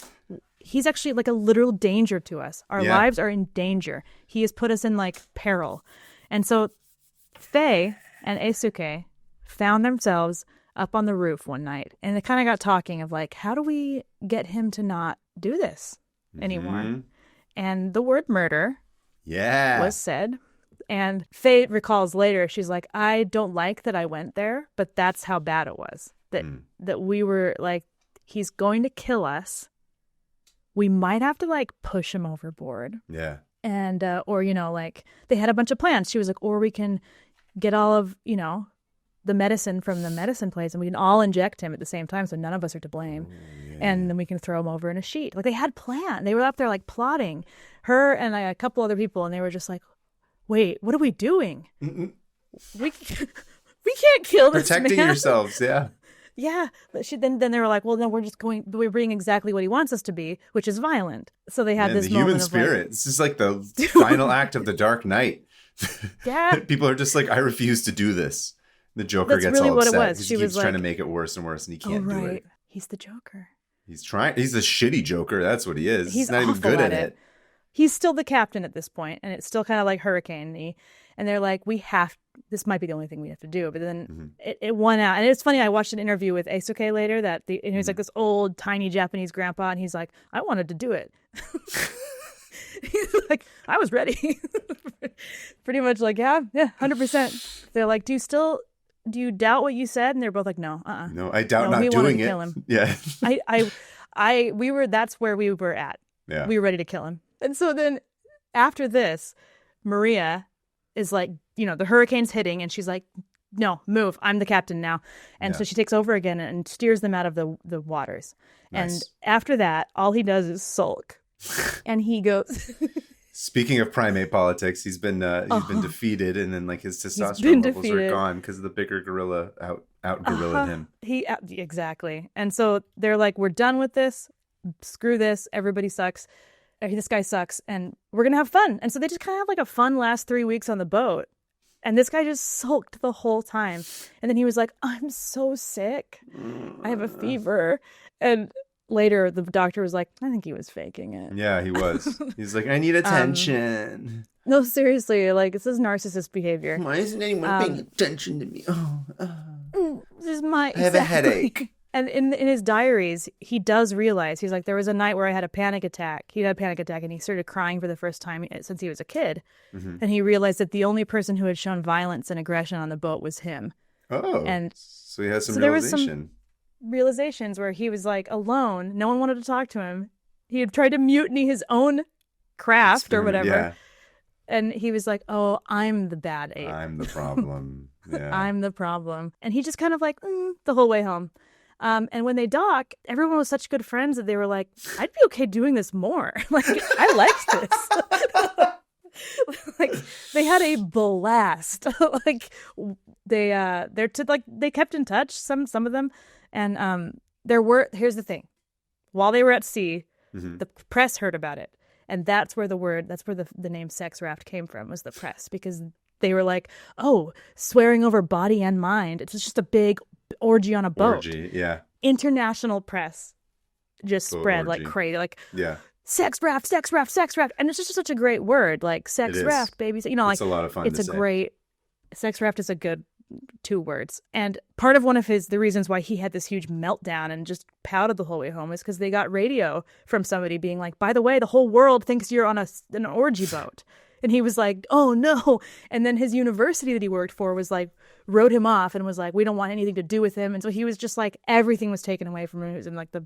S1: He's actually like a literal danger to us. Our lives are in danger. He has put us in, like, peril. And so Faye and Eisuke found themselves up on the roof one night. And they kind of got talking of, like, how do we get him to not do this anymore? And the word murder was said. And Faye recalls later, she's like, I don't like that I went there, but that's how bad it was. That we were like, he's going to kill us. We might have to, like, push him overboard.
S2: Yeah.
S1: And, or, like, they had a bunch of plans. She was like, or we can get all of, the medicine from the medicine place and we can all inject him at the same time so none of us are to blame. And then we can throw him over in a sheet. Like, they had planned. They were up there, like, plotting. Her and a couple other people, and they were just like, wait, what are we doing? We can't kill this
S2: Protecting
S1: man.
S2: yourselves, yeah.
S1: Yeah. But then they were like, well, no, we're being exactly what he wants us to be, which is violent. So they had this
S2: the
S1: moment
S2: human
S1: of,
S2: spirit.
S1: like,
S2: This is like the final act of the Dark Knight.
S1: Yeah.
S2: People are just like, I refuse to do this. The Joker gets
S1: really
S2: all
S1: what
S2: upset.
S1: It was.
S2: He keeps trying to make it worse and worse, and he can't do it.
S1: He's the Joker.
S2: He's trying. He's a shitty Joker. That's what he is.
S1: He's
S2: not even good at it.
S1: He's still the captain at this point, and it's still kind of like hurricane-y. And they're like, this might be the only thing we have to do. But then it won out. And it's funny, I watched an interview with Eisuke later and he's like this old, tiny Japanese grandpa, and he's like, I wanted to do it. He's like, I was ready. Pretty much like, yeah, 100%. They're like, do you still do you doubt what you said? And they're both like, no,
S2: No, I doubt not doing it. Kill him. Yeah.
S1: That's where we were at.
S2: Yeah.
S1: We were ready to kill him. And so then after this, Maria is like, the hurricane's hitting, and she's like, no, move. I'm the captain now. And so she takes over again and steers them out of the waters. Nice. And after that, all he does is sulk. And he goes...
S2: Speaking of primate politics, he's been defeated, and then like his testosterone levels are gone because the bigger gorilla out-gorillaed him.
S1: Exactly. And so they're like, we're done with this. Screw this. Everybody sucks. This guy sucks, and we're going to have fun. And so they just kind of have like a fun last 3 weeks on the boat. And this guy just sulked the whole time. And then he was like, I'm so sick. I have a fever. And later, the doctor was like, I think he was faking it.
S2: Yeah, he was. He's like, I need attention.
S1: No, seriously. Like, this is narcissist behavior.
S2: Why isn't anyone paying attention to me?
S1: This is I
S2: have a headache.
S1: And in his diaries, he does realize, he's like, there was a night where I had a panic attack. He had a panic attack, and he started crying for the first time since he was a kid. Mm-hmm. And he realized that the only person who had shown violence and aggression on the boat was him.
S2: Oh, and so he has some realization.
S1: There was some realizations where he was like alone. No one wanted to talk to him. He had tried to mutiny his own craft or whatever. Yeah. And he was like, oh, I'm the bad ape.
S2: I'm the problem. Yeah.
S1: I'm the problem. And he just kind of like, the whole way home. And when they dock, everyone was such good friends that they were like, I'd be okay doing this more. Like, I liked this. Like, they had a blast. Like, they kept in touch, some of them. And here's the thing. While they were at sea, the press heard about it. And that's where the name Sex Raft came from, was the press. Because they were like, oh, swearing over body and mind. It's just a big orgy on a boat.
S2: Orgy, yeah.
S1: International press just spread like crazy. Like,
S2: yeah.
S1: Sex Raft, Sex Raft, Sex Raft. And it's just such a great word. Like, Sex Raft, baby. Like,
S2: it's a lot of fun.
S1: Sex Raft is a good 2 words. And part of one of the reasons why he had this huge meltdown and just pouted the whole way home is because they got radio from somebody being like, by the way, the whole world thinks you're on an orgy boat. And he was like, oh no. And then his university that he worked for was like, wrote him off and was like, we don't want anything to do with him. And so he was just like, everything was taken away from him. He was in like the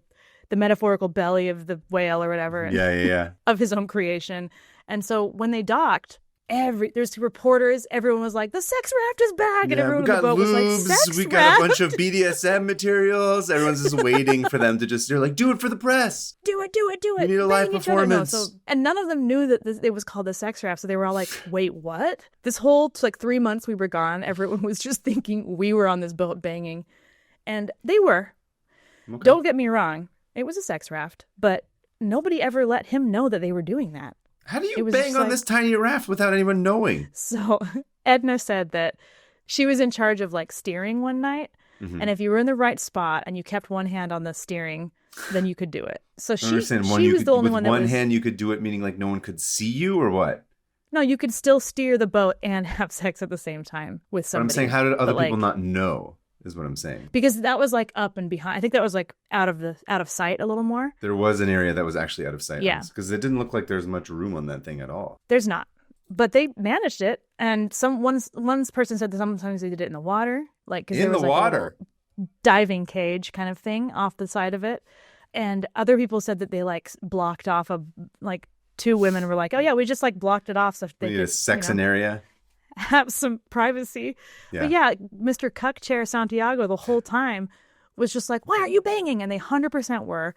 S1: metaphorical belly of the whale or whatever.
S2: Yeah.
S1: Of his own creation. And so when they docked, there's reporters, everyone was like, the Sex Raft is back. And everyone on the boat was like, Sex Raft?
S2: We got a bunch of BDSM materials. Everyone's just waiting for them to they're like, do it for the press.
S1: Do it.
S2: We need a live performance.
S1: And none of them knew that it was called the Sex Raft. So they were all like, wait, what? This whole 3 months we were gone, everyone was just thinking we were on this boat banging. And they were. Okay. Don't get me wrong. It was a sex raft, but nobody ever let him know that they were doing that.
S2: How do you bang on this tiny raft without anyone knowing?
S1: So Edna said that she was in charge of like steering one night. Mm-hmm. And if you were in the right spot and you kept one hand on the steering, then you could do it. So she was the only one that
S2: with one hand you could do it, meaning like no one could see you or what?
S1: No, you could still steer the boat and have sex at the same time with somebody.
S2: But I'm saying, how did other people not know? Is what I'm saying.
S1: Because that was like up and behind. I think that was like out of sight a little more.
S2: There was an area that was actually out of sight. Yeah. Because it didn't look like there's much room on that thing at all.
S1: There's not. But they managed it. And one person said that sometimes they did it in the water. Like, cause
S2: in the water?
S1: A diving cage kind of thing off the side of it. And other people said that they like blocked off like 2 women were like, oh yeah, we just like blocked it off. So they
S2: need a sexing area.
S1: Have some privacy. Yeah. But yeah, Mr. Cuck Chair Santiago the whole time was just like, why aren't you banging? And they 100% were.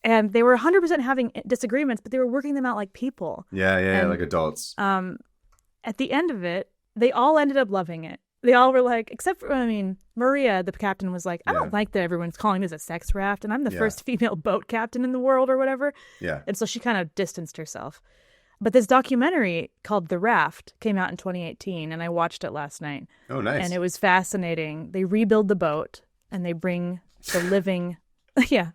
S1: And they were 100% having disagreements, but they were working them out like people.
S2: Yeah, like adults.
S1: At the end of it, they all ended up loving it. They all were like, except for, Maria, the captain, was like, I don't like that everyone's calling this a sex raft, and I'm the first female boat captain in the world or whatever.
S2: Yeah.
S1: And so she kind of distanced herself. But this documentary called The Raft came out in 2018, and I watched it last night.
S2: Oh, nice.
S1: And it was fascinating. They rebuild the boat, and they bring the living... yeah.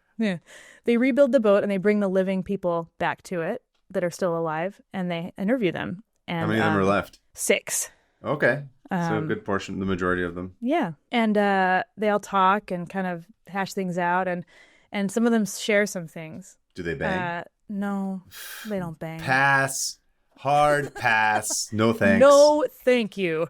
S1: They rebuild the boat, and they bring the living people back to it that are still alive, and they interview them. And,
S2: how many of them are left?
S1: 6.
S2: Okay. So a good portion, the majority of them.
S1: Yeah. And they all talk and kind of hash things out, and some of them share some things.
S2: Do they bang?
S1: No, they don't bang.
S2: Pass. Hard pass. No thanks.
S1: No, thank you.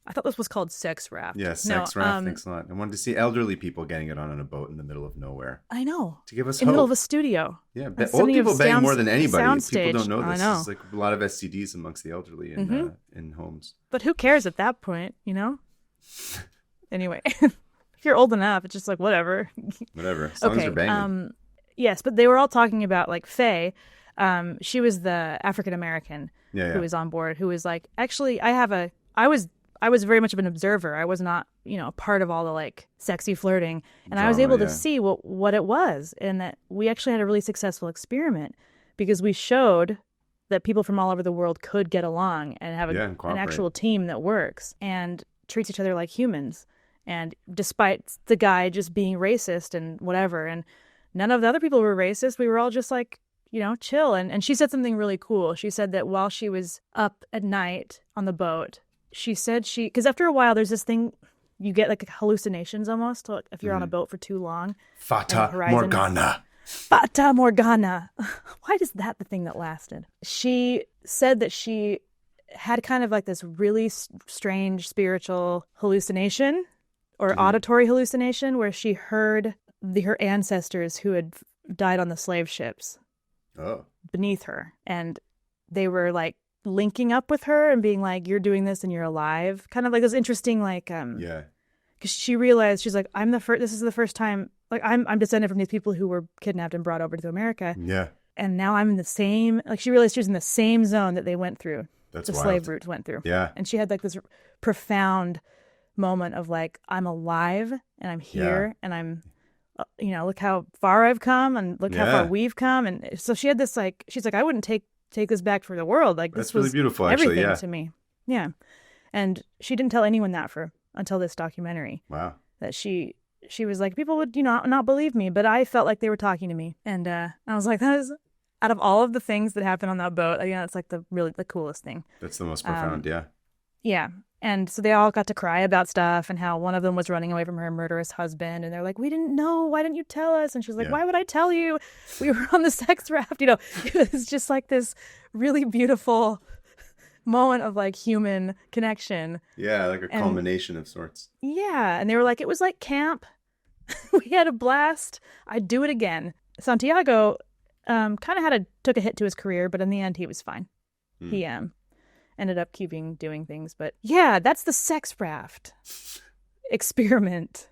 S1: I thought this was called Sex Raft.
S2: Yeah, Sex Raft. Thanks a lot. I wanted to see elderly people getting it on a boat in the middle of nowhere.
S1: I know.
S2: To give us
S1: in
S2: hope.
S1: the middle of a studio.
S2: Yeah, old people bang more than anybody. People don't know this.
S1: I know.
S2: There's like a lot of STDs amongst the elderly in homes.
S1: But who cares at that point, Anyway, if you're old enough, it's just like whatever.
S2: Whatever, as long as you're banging.
S1: Yes, but they were all talking about like Faye. She was the African American who was on board, who was like, actually, I was very much of an observer. I was not, a part of all the like sexy flirting, and drama, I was able to see what it was, and that we actually had a really successful experiment because we showed that people from all over the world could get along and have an actual team that works and treats each other like humans. And despite the guy just being racist and whatever, and none of the other people were racist, we were all just like, chill. And she said something really cool. She said that while she was up at night on the boat, she said because after a while, there's this thing, you get like hallucinations almost, like if you're on a boat for too long.
S2: Fata Morgana.
S1: Fata Morgana. Why is that the thing that lasted? She said that she had kind of like this really strange spiritual hallucination or auditory hallucination where she heard her ancestors who had died on the slave ships beneath her. And they were like linking up with her and being like, you're doing this and you're alive. Kind of like this interesting, like, because she realized, she's like, this is the first time, like I'm descended from these people who were kidnapped and brought over to America.
S2: Yeah.
S1: And now I'm in the same, like she realized she was in the same zone that they went through.
S2: That's
S1: the
S2: wild.
S1: Slave routes went through.
S2: Yeah.
S1: And she had like this profound moment of like, I'm alive and I'm here and I'm, look how far I've come and look how far we've come. And so she had this like, she's like, I wouldn't take this back for the world. Like
S2: that's
S1: this was
S2: really beautiful, actually.
S1: Everything to me. Yeah. And she didn't tell anyone that until this documentary.
S2: Wow.
S1: That she was like, people would, not believe me, but I felt like they were talking to me. And I was like, that is, out of all of the things that happened on that boat, it's like the coolest thing.
S2: That's the most profound, yeah.
S1: Yeah. And so they all got to cry about stuff and how one of them was running away from her murderous husband. And they're like, we didn't know. Why didn't you tell us? And she was like, why would I tell you? We were on the sex raft. It was just like this really beautiful moment of like human connection.
S2: Yeah, like a culmination of sorts.
S1: Yeah. And they were like, it was like camp. We had a blast. I'd do it again. Santiago kind of took a hit to his career, but in the end, he was fine. He ended up doing things. But yeah, that's the Sex Raft experiment.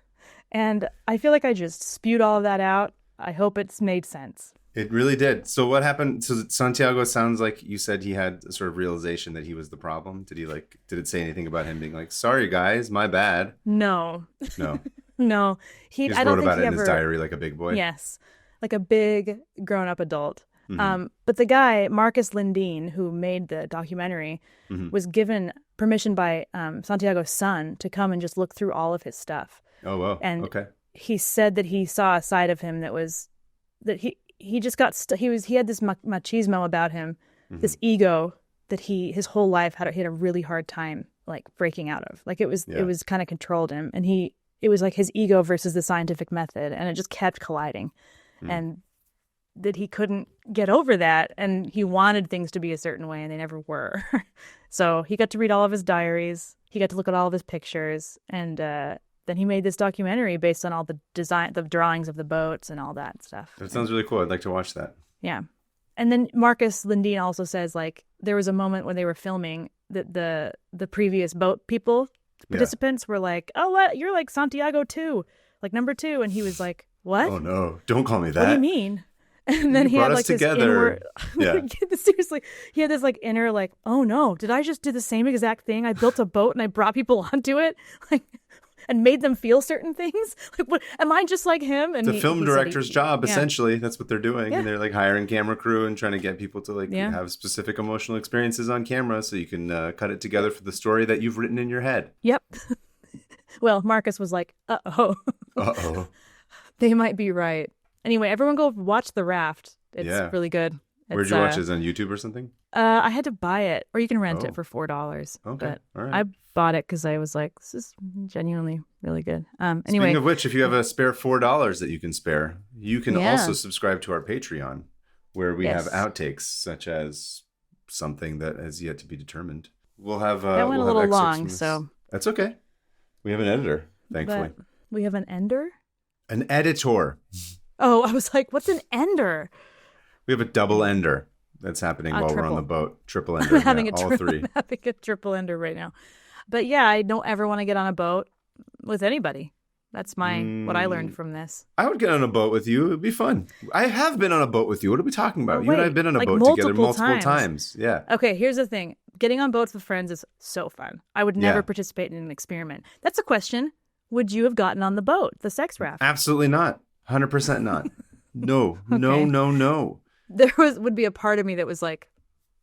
S1: And I feel like I just spewed all of that out. I hope it's made sense.
S2: It really did. So what happened? So Santiago sounds like you said he had a sort of realization that he was the problem. Did it say anything about him being like, sorry guys, my bad?
S1: No.
S2: No.
S1: He
S2: just wrote about it in his diary like a big boy.
S1: Yes. Like a big grown-up adult. But the guy, Marcus Lindeen, who made the documentary, was given permission by Santiago's son to come and just look through all of his stuff.
S2: Oh, wow.
S1: And
S2: okay.
S1: He said that he saw a side of him that was that he just got he had this machismo about him, this ego that his whole life he had a really hard time like breaking out of. Like it was kind of controlled him, and it was like his ego versus the scientific method, and it just kept colliding. And that he couldn't get over that, and he wanted things to be a certain way, and they never were. So he got to read all of his diaries. He got to look at all of his pictures, and then he made this documentary based on all the drawings of the boats and all that stuff.
S2: That sounds really cool. I'd like to watch that.
S1: Yeah. And then Marcus Lindeen also says like there was a moment when they were filming that the previous boat participants were like, oh, what? You're like Santiago too, like number 2. And he was like, what?
S2: Oh no, don't call me that.
S1: What do you mean? And then he had like this inward, seriously, he had this like inner like, oh no, did I just do the same exact thing? I built a boat and I brought people onto it, like, and made them feel certain things. Like, what? Am I just like him? And
S2: the film director's job, essentially, that's what they're doing. Yeah. And they're like hiring camera crew and trying to get people to like have specific emotional experiences on camera, so you can cut it together for the story that you've written in your head.
S1: Yep. Well, Marcus was like, they might be right. Anyway, everyone go watch The Raft. It's really good.
S2: Where'd you watch it? On YouTube or something?
S1: I had to buy it, or you can rent it for $4.
S2: Okay,
S1: but
S2: all right.
S1: I bought it because I was like, this is genuinely really good. Anyway,
S2: speaking of which, if you have a spare $4 that you can spare, you can also subscribe to our Patreon, where we have outtakes, such as something that has yet to be determined. We'll have
S1: that went a little long, so
S2: That's okay. We have an editor, thankfully.
S1: But we have an ender?
S2: An editor.
S1: Oh, I was like, what's an ender?
S2: We have a double ender that's happening while we're on the boat. Triple ender.
S1: I'm having
S2: all three.
S1: I'm having a triple ender right now. But yeah, I don't ever want to get on a boat with anybody. That's what I learned from this.
S2: I would get on a boat with you. It'd be fun. I have been on a boat with you. What are we talking about? You and I have been on a boat together multiple times. Yeah.
S1: Okay, here's the thing. Getting on boats with friends is so fun. I would never participate in an experiment. That's a question. Would you have gotten on the boat, the Sex Raft?
S2: Absolutely not. 100% not. No, no.
S1: There would be a part of me that was like,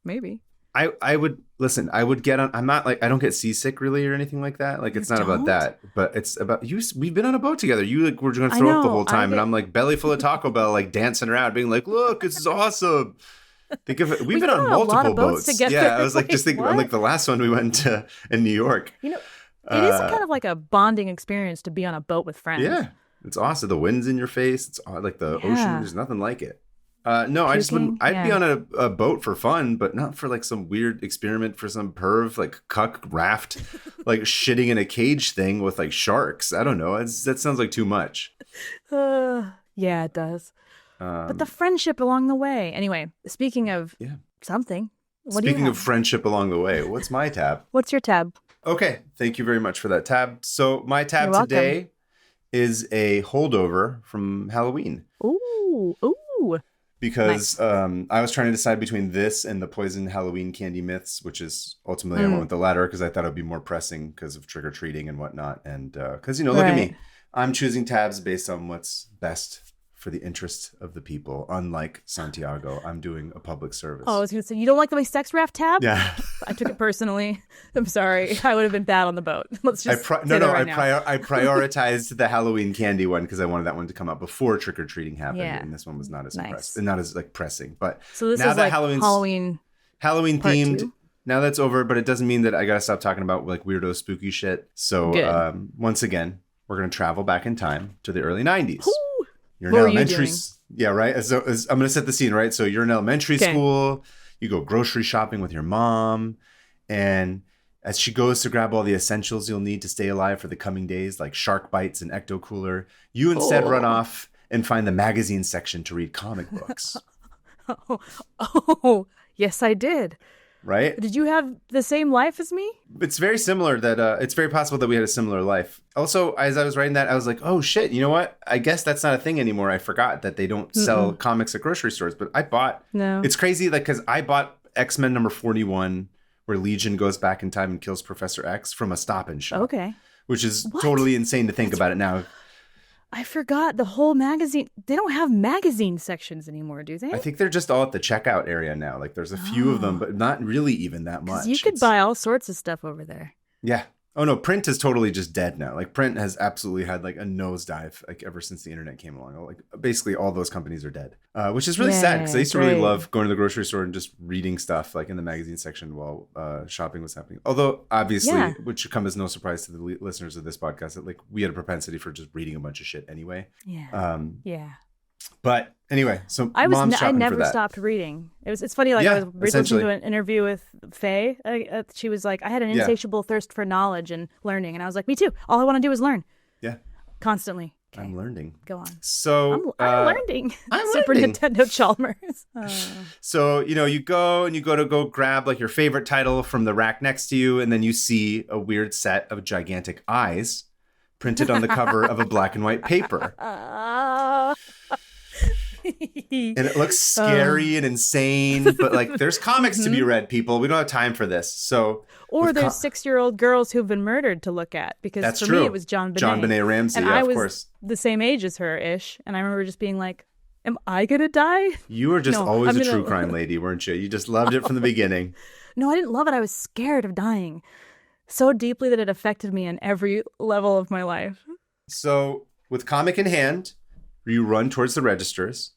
S1: maybe.
S2: I would listen. I would get on. I'm not like I don't get seasick really or anything like that. Like it's not about that, but it's about you. We've been on a boat together. You like were going to throw up the whole time, and I'm like belly full of Taco Bell, like dancing around, being like, "Look, this is awesome." Think of it. We've been on multiple boats together. Yeah, I was like, just thinking. I'm like the last one we went to in New York.
S1: You know, it is kind of like a bonding experience to be on a boat with friends.
S2: Yeah, it's awesome. The wind's in your face. It's like the ocean. There's nothing like it. No, I just wouldn't. I'd be on a boat for fun, but not for like some weird experiment for some perv, like cuck raft, like shitting in a cage thing with like sharks. I don't know. That sounds like too much.
S1: Yeah, it does. But the friendship along the way. Anyway, speaking of something.
S2: Speaking of friendship along the way, what's my tab?
S1: What's your tab?
S2: Okay, thank you very much for that tab. So my tab today is a holdover from Halloween.
S1: Ooh.
S2: Because I was trying to decide between this and the poison Halloween candy myths, which is ultimately I went with the latter because I thought it would be more pressing because of trick-or-treating and whatnot. And because, look at me. I'm choosing tabs based on what's best for the interest of the people. Unlike Santiago, I'm doing a public service.
S1: Oh, I was going to say, you don't like my Sex Raft tab?
S2: Yeah.
S1: I took it personally. I'm sorry. I would have been bad on the boat. Let's just
S2: I prioritized the Halloween candy one because I wanted that one to come out before trick-or-treating happened. Yeah. And this one was not as not as like pressing. But
S1: so this
S2: now
S1: is
S2: that
S1: like Halloween
S2: themed.
S1: 2?
S2: Now that's over, but it doesn't mean that I got to stop talking about like weirdo spooky shit. So once again, we're going to travel back in time to the early 90s.
S1: Ooh.
S2: You're in elementary. Yeah, right. So I'm going to set the scene, right? So you're in elementary school. You go grocery shopping with your mom. And as she goes to grab all the essentials you'll need to stay alive for the coming days, like shark bites and ecto cooler, you instead run off and find the magazine section to read comic books.
S1: Yes, I did.
S2: Right?
S1: Did you have the same life as me?
S2: It's very similar that it's very possible that we had a similar life. Also, as I was writing that, I was like, oh shit, you know what? I guess that's not a thing anymore. I forgot that they don't sell comics at grocery stores, but I bought.
S1: No.
S2: It's crazy, like, because I bought X-Men number 41, where Legion goes back in time and kills Professor X from a Stop and Shop.
S1: Okay.
S2: Which is totally insane to think about it now.
S1: I forgot the whole magazine. They don't have magazine sections anymore, do they?
S2: I think they're just all at the checkout area now. Like there's a few of them, but not really even that much.
S1: You could buy all sorts of stuff over there.
S2: Yeah. Oh no, print is totally just dead now. Like print has absolutely had like a nosedive like ever since the internet came along. Like basically all those companies are dead, which is really sad because I used to really love going to the grocery store and just reading stuff like in the magazine section while shopping was happening. Although obviously, which should come as no surprise to the listeners of this podcast, that like we had a propensity for just reading a bunch of shit anyway.
S1: Yeah.
S2: But anyway, so
S1: I never stopped reading. It's funny. Like I was listening to an interview with Faye. She was like, I had an insatiable thirst for knowledge and learning, and I was like, me too. All I want to do is learn.
S2: Yeah.
S1: Constantly. Okay.
S2: I'm learning.
S1: Go on.
S2: So
S1: I'm learning. Super Nintendo Chalmers.
S2: So you go to go grab like your favorite title from the rack next to you, and then you see a weird set of gigantic eyes printed on the cover of a black and white paper. And it looks scary and insane, but like there's comics to be read, people. We don't have time for this. So
S1: there's 6-year-old girls who've been murdered to look at, because
S2: that's
S1: for
S2: true.
S1: Me it was John Benet
S2: Ramsey,
S1: and
S2: yeah,
S1: I
S2: of
S1: was
S2: course.
S1: The same age as her ish, and I remember just being like, am I gonna die?
S2: You were just always a true crime lady, weren't you? You just loved it from the beginning.
S1: No, I didn't love it. I was scared of dying so deeply that it affected me on every level of my life.
S2: So with comic in hand, you run towards the registers,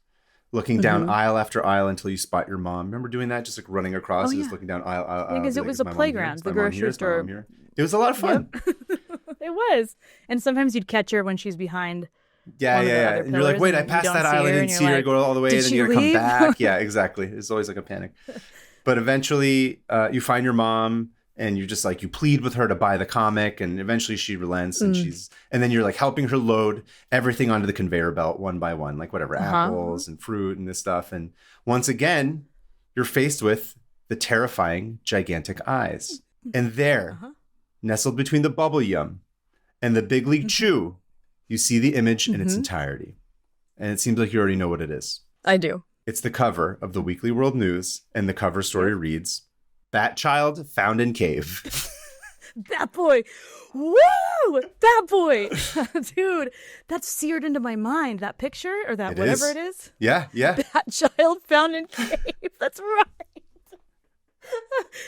S2: looking down aisle after aisle until you spot your mom. Remember doing that? Just like running across and just looking down aisle.
S1: Because it was a playground, the grocery store.
S2: It was a lot of fun.
S1: Yep. It was. And sometimes you'd catch her when she's behind.
S2: Yeah. And you're like, wait, I passed that aisle. I didn't see her. I go all the way and then you gotta come back. Yeah, exactly. It's always like a panic. But eventually you find your mom and you're just like, you plead with her to buy the comic, and eventually she relents, and and then you're like helping her load everything onto the conveyor belt one by one, like whatever, apples and fruit and this stuff. And once again, you're faced with the terrifying gigantic eyes. And there, nestled between the bubble yum and the big league chew, you see the image in its entirety. And it seems like you already know what it is.
S1: I do.
S2: It's the cover of the Weekly World News, and the cover story reads, "Bat Child Found in Cave."
S1: Bat Boy. Woo! Bat Boy. Dude, that's seared into my mind. That picture or that it whatever is. It is.
S2: Yeah.
S1: Bat Child Found in Cave. That's right.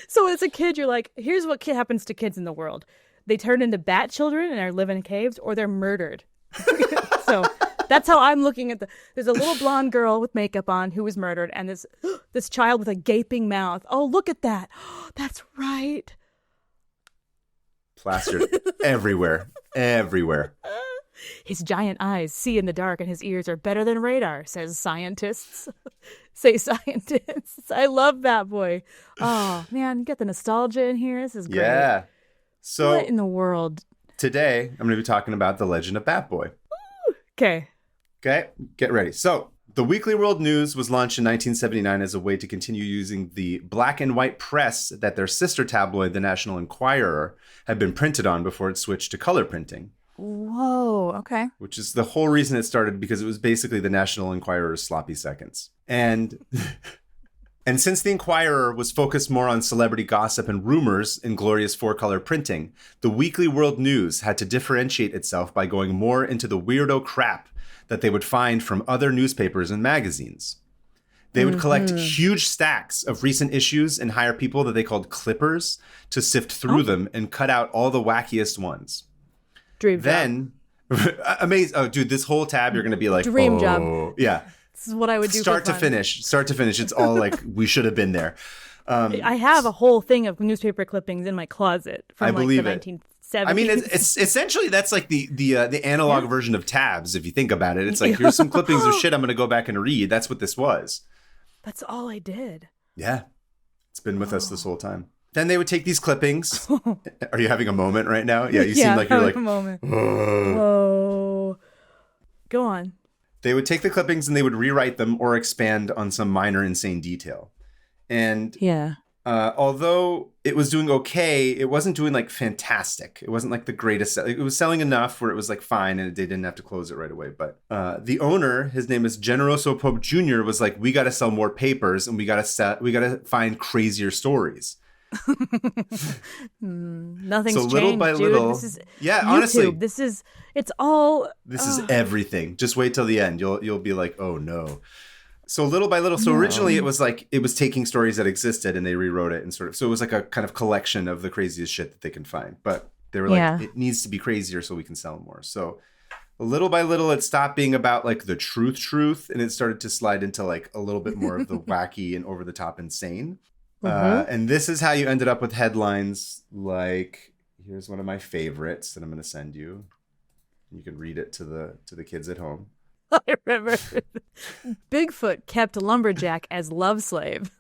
S1: So as a kid, you're like, here's what happens to kids in the world. They turn into bat children and are living in caves, or they're murdered. So that's how I'm looking at there's a little blonde girl with makeup on who was murdered, and this child with a gaping mouth. Oh, look at that. That's right.
S2: Plastered everywhere.
S1: His giant eyes see in the dark, and his ears are better than radar, says scientists. Say scientists. I love Bat Boy. Oh, man, you get the nostalgia in here. This is great.
S2: Yeah. So
S1: what in the world?
S2: Today, I'm going to be talking about the legend of Bat Boy.
S1: Okay,
S2: get ready. So the Weekly World News was launched in 1979 as a way to continue using the black and white press that their sister tabloid, the National Enquirer, had been printed on before it switched to color printing.
S1: Whoa, okay.
S2: Which is the whole reason it started, because it was basically the National Enquirer's sloppy seconds. And since the Enquirer was focused more on celebrity gossip and rumors in glorious four-color printing, the Weekly World News had to differentiate itself by going more into the weirdo crap that they would find from other newspapers and magazines. They would collect huge stacks of recent issues and hire people that they called clippers to sift through them and cut out all the wackiest ones.
S1: Dream job.
S2: Amazing. Oh, dude, this whole tab, you're going to be like,
S1: dream job.
S2: Yeah.
S1: This is what I would do.
S2: Start to finish. It's all like, we should have been there.
S1: I have a whole thing of newspaper clippings in my closet from the 1970s.
S2: I mean, it's essentially, that's like the analog version of tabs. If you think about it, it's like, here's some clippings of shit I'm going to go back and read. That's what this was.
S1: That's all I did.
S2: Yeah. It's been with us this whole time. Then they would take these clippings. Are you having a moment right now? Yeah, you seem like you're like,
S1: a moment. Whoa. Go on.
S2: They would take the clippings and they would rewrite them or expand on some minor insane detail. And although it was doing okay, it wasn't doing like fantastic. It wasn't like the greatest. It was selling enough where it was like fine, and they didn't have to close it right away. But the owner, his name is Generoso Pope Jr., was like, we got to sell more papers, and we got to find crazier stories.
S1: Nothing's
S2: so little
S1: changed,
S2: by
S1: dude.
S2: little,
S1: this is
S2: yeah,
S1: YouTube.
S2: honestly,
S1: this is
S2: everything. Just wait till the end. You'll be like, oh no. So little by little. So originally it was taking stories that existed and they rewrote it and so it was like a kind of collection of the craziest shit that they can find. But they were like, it needs to be crazier so we can sell more. So little by little, it stopped being about like the truth, and it started to slide into like a little bit more of the wacky and over the top insane. And this is how you ended up with headlines like, here's one of my favorites that I'm going to send you. You can read it to the kids at home.
S1: I remember. Bigfoot kept lumberjack as love slave.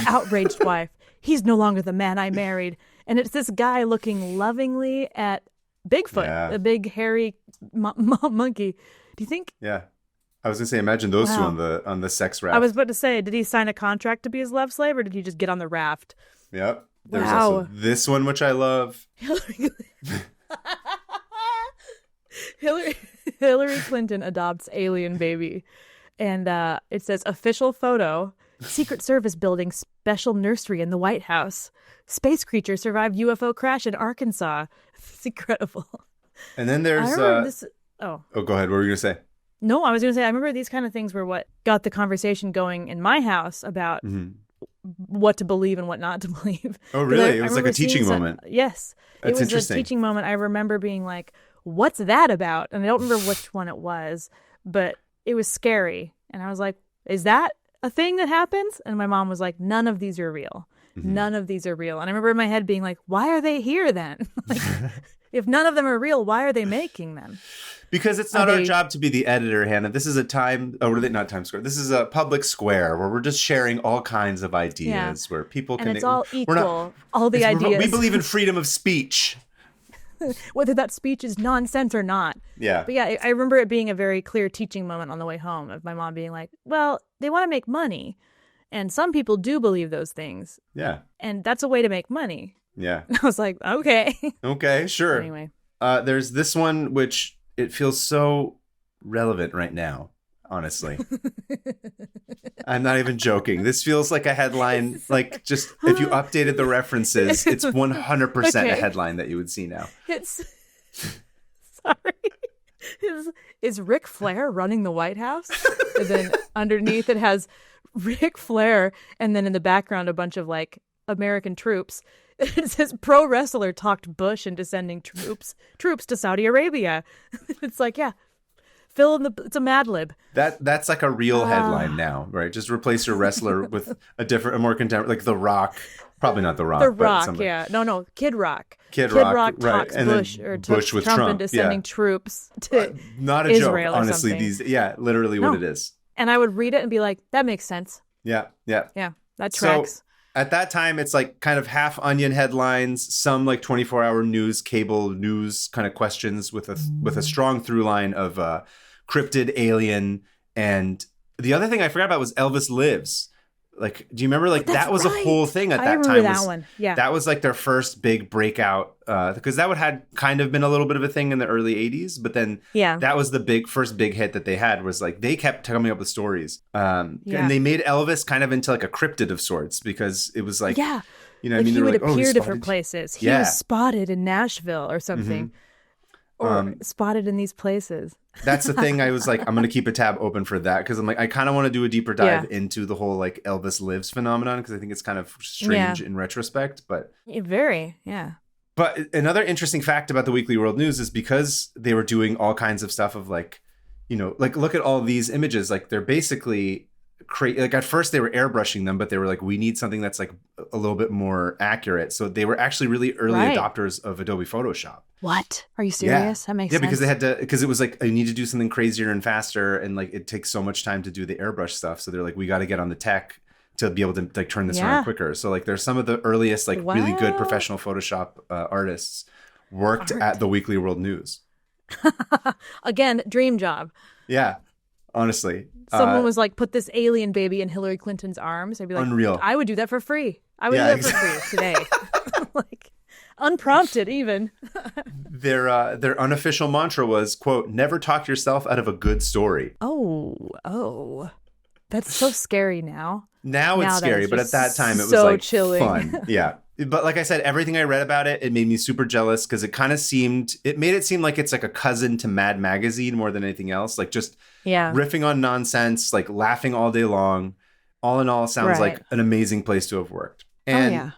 S1: Outraged wife. He's no longer the man I married. And it's this guy looking lovingly at Bigfoot, the big hairy monkey. Do you think?
S2: Yeah. I was going to say, imagine those two on the sex raft.
S1: I was about to say, did he sign a contract to be his love slave, or did he just get on the raft?
S2: Yep. There's also this one, which I love.
S1: Hillary Clinton adopts alien baby. And it says, official photo, Secret Service building special nursery in the White House. Space creature survived UFO crash in Arkansas. It's incredible.
S2: And then there's... go ahead. What were you going to say?
S1: No, I was going to say, I remember these kind of things were what got the conversation going in my house about what to believe and what not to believe.
S2: Oh, really? It was like a teaching moment.
S1: Yes.
S2: That's
S1: it was a teaching moment. I remember being like, what's that about? And I don't remember which one it was, but it was scary. And I was like, is that a thing that happens? And my mom was like, none of these are real. None of these are real. And I remember in my head being like, why are they here then? Like, If none of them are real, why are they making them?
S2: Because it's not our job to be the editor, Hannah. This is not Times Square. This is a public square where we're just sharing all kinds of ideas where people can.
S1: And it's all equal. All the ideas.
S2: We believe in freedom of speech.
S1: Whether that speech is nonsense or not.
S2: Yeah.
S1: But yeah, I remember it being a very clear teaching moment on the way home of my mom being like, well, they want to make money. And some people do believe those things.
S2: Yeah.
S1: And that's a way to make money.
S2: Yeah.
S1: And I was like, okay.
S2: Okay, sure.
S1: Anyway.
S2: There's this one, which it feels so relevant right now, honestly. I'm not even joking. This feels like a headline, like just if you updated the references, it's 100% a headline that you would see now.
S1: Sorry. Is Ric Flair running the White House? And then underneath it has Ric Flair, and then in the background a bunch of like American troops. It says pro wrestler talked Bush into sending troops to Saudi Arabia. It's like, yeah, fill in it's a Mad Lib.
S2: That's like a real headline now, right? Just replace your wrestler with a more contemporary, like The Rock. Probably not The Rock.
S1: The Rock,
S2: but
S1: yeah. No, Kid Rock.
S2: Kid Rock
S1: talks
S2: right.
S1: Bush with Trump into sending troops to
S2: not a
S1: Israel
S2: joke, honestly. Literally what it is.
S1: And I would read it and be like, that makes sense.
S2: Yeah.
S1: Yeah, that tracks.
S2: So, at that time, it's like kind of half Onion headlines, some like 24-hour news, cable news kind of questions with a strong through line of cryptid, alien, and the other thing I forgot about was Elvis Lives. Like, do you remember? Like that was a whole thing at that time.
S1: I remember that one. Yeah,
S2: that was like their first big breakout because that had kind of been a little bit of a thing in the early '80s, but then that was the first big hit that they had. Was like they kept coming up with stories, and they made Elvis kind of into like a cryptid of sorts because it was like you know,
S1: like he would appear
S2: he's
S1: different places. He was spotted in Nashville or something. Mm-hmm. Or spotted in these places.
S2: That's the thing. I was like, I'm going to keep a tab open for that because I'm like, I kind of want to do a deeper dive into the whole like Elvis Lives phenomenon because I think it's kind of strange in retrospect. But But another interesting fact about the Weekly World News is because they were doing all kinds of stuff of like, you know, like look at all these images. Like they're basically like at first they were airbrushing them, but they were like, we need something that's like a little bit more accurate. So they were actually really early adopters of Adobe Photoshop.
S1: What? Are you serious? That makes sense.
S2: Yeah, because it was like, I need to do something crazier and faster. And like, it takes so much time to do the airbrush stuff. So they're like, we got to get on the tech to be able to like turn this around quicker. So like, there's some of the earliest, like really good professional Photoshop artists worked at the Weekly World News.
S1: Again, dream job.
S2: Yeah. Honestly.
S1: Someone was like, put this alien baby in Hillary Clinton's arms. I'd be like,
S2: unreal.
S1: I would do that for free. I would do that for free today. Like, unprompted even.
S2: Their unofficial mantra was, quote, never talk yourself out of a good story.
S1: Oh. That's so scary now.
S2: Now it's scary, but at that time it was like chilling. Fun. Yeah. But like I said, everything I read about it made me super jealous because it made it seem like it's like a cousin to Mad Magazine more than anything else. Like just riffing on nonsense, like laughing all day long. All in all, sounds like an amazing place to have worked. And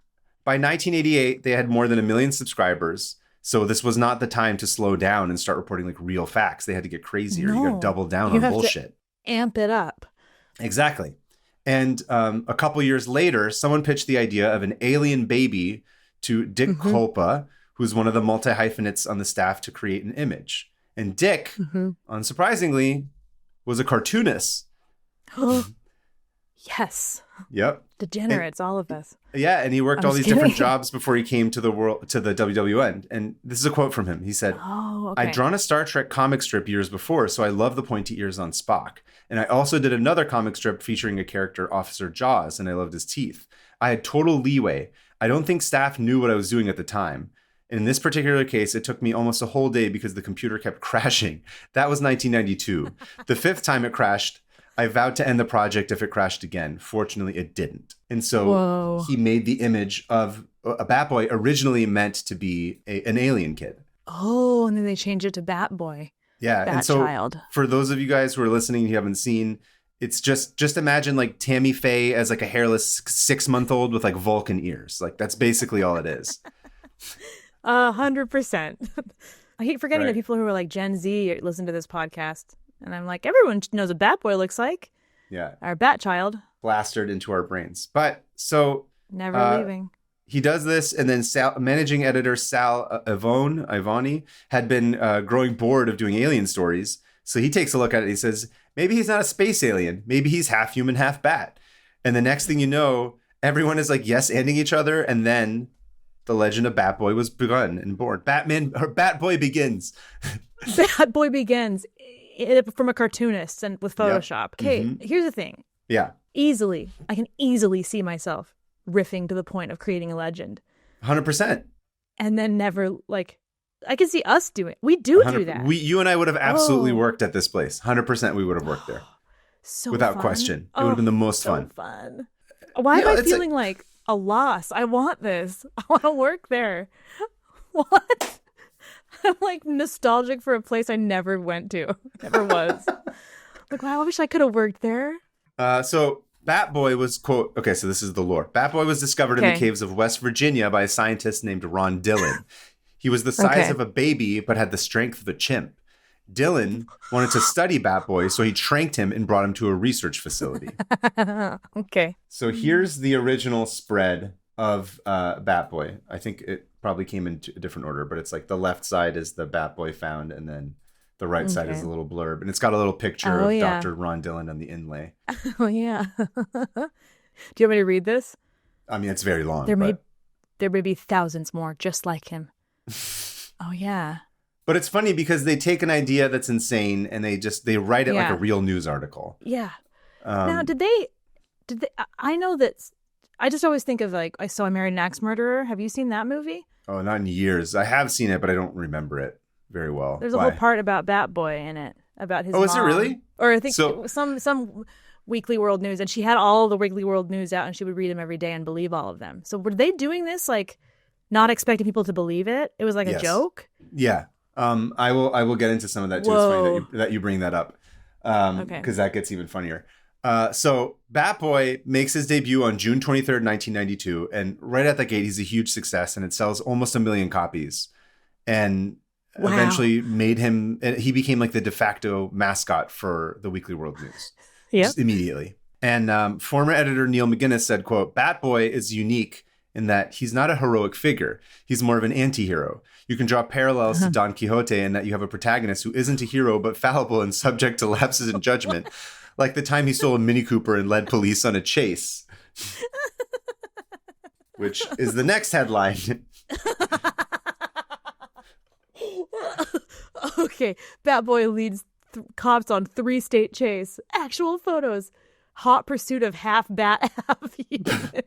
S2: by 1988, they had more than 1 million subscribers. So this was not the time to slow down and start reporting like real facts. They had to get crazier. You got to double down on bullshit.
S1: Amp it up.
S2: Exactly. And a couple years later, someone pitched the idea of an alien baby to Dick Kolpa, who's one of the multi-hyphenates on the staff, to create an image. And Dick, unsurprisingly, was a cartoonist.
S1: Yes.
S2: Yep.
S1: Degenerates, all of us.
S2: Yeah, and he worked all these different jobs before he came to the WWN. And this is a quote from him. He said, I'd drawn a Star Trek comic strip years before, so I love the pointy ears on Spock. And I also did another comic strip featuring a character, Officer Jaws, and I loved his teeth. I had total leeway. I don't think staff knew what I was doing at the time. In this particular case, it took me almost a whole day because the computer kept crashing. That was 1992. The 5th time it crashed, I vowed to end the project if it crashed again. Fortunately, it didn't. And so he made the image of a Bat Boy originally meant to be an alien kid.
S1: Oh, and then they changed it to Bat Boy.
S2: Yeah.
S1: Bat
S2: and so
S1: child.
S2: For those of you guys who are listening, you haven't seen, it's just imagine like Tammy Faye as like a hairless 6-month-old with like Vulcan ears. Like that's basically all it is.
S1: 100%. I keep forgetting that people who are like Gen Z listen to this podcast. And I'm like, everyone knows what Bat Boy looks like.
S2: Yeah.
S1: Our Bat Child.
S2: Plastered into our brains. But so.
S1: Never leaving.
S2: he does this, and then managing editor Sal Ivani had been growing bored of doing alien stories. So he takes a look at it and he says, maybe he's not a space alien. Maybe he's half human, half bat. And the next thing you know, everyone is like yes-anding each other. And then the legend of Batboy was begun and born. Batboy begins.
S1: Batboy begins from a cartoonist and with Photoshop. Yep. Okay, here's the thing.
S2: Yeah.
S1: I can easily see myself riffing to the point of creating a legend.
S2: 100%.
S1: And then never, like, I can see us doing it. We do that.
S2: You and I would have absolutely worked at this place. 100% we would have worked there.
S1: So
S2: without question. It would have been the most fun.
S1: Why am I feeling like a loss? I want this. I want to work there. What? I'm like nostalgic for a place I never went to. Never was. Like, wow, I wish I could have worked there.
S2: So Batboy was, quote, okay, so this is the lore. Batboy was discovered in the caves of West Virginia by a scientist named Ron Dillon. He was the size of a baby, but had the strength of a chimp. Dylan wanted to study Batboy, so he tranked him and brought him to a research facility.
S1: Okay.
S2: So here's the original spread of Batboy. I think it probably came in a different order, but it's like the left side is the Batboy found, and then the right side is a little blurb. And it's got a little picture of Dr. Ron Dillon on the inlay.
S1: Oh, yeah. Do you want me to read this?
S2: I mean, it's very long.
S1: There may be thousands more just like him. Oh, yeah.
S2: But it's funny because they take an idea that's insane and they write it like a real news article.
S1: Yeah. Now, did they, I know that, I just always think of like, I Married an Axe Murderer. Have you seen that movie?
S2: Oh, not in years. I have seen it, but I don't remember it very well.
S1: There's a whole part about Batboy in it, about his mom.
S2: Is it really?
S1: Or I think some Weekly World News, and she had all the Weekly World News out and she would read them every day and believe all of them. So were they doing this like not expecting people to believe it? It was like a joke?
S2: Yeah. I will get into some of that too. Whoa. It's funny that you bring that up because that gets even funnier. So Batboy makes his debut on June 23rd, 1992. And right at the gate, he's a huge success and it sells almost 1 million copies. And eventually he became like the de facto mascot for the Weekly World News. Yeah. Just immediately. And former editor Neil McGuinness said, quote, Batboy is unique in that he's not a heroic figure. He's more of an anti-hero. You can draw parallels to Don Quixote in that you have a protagonist who isn't a hero, but fallible and subject to lapses in judgment. Like the time he stole a Mini Cooper and led police on a chase. Which is the next headline.
S1: Okay. Batboy leads cops on 3-state chase. Actual photos. Hot pursuit of half bat, half human.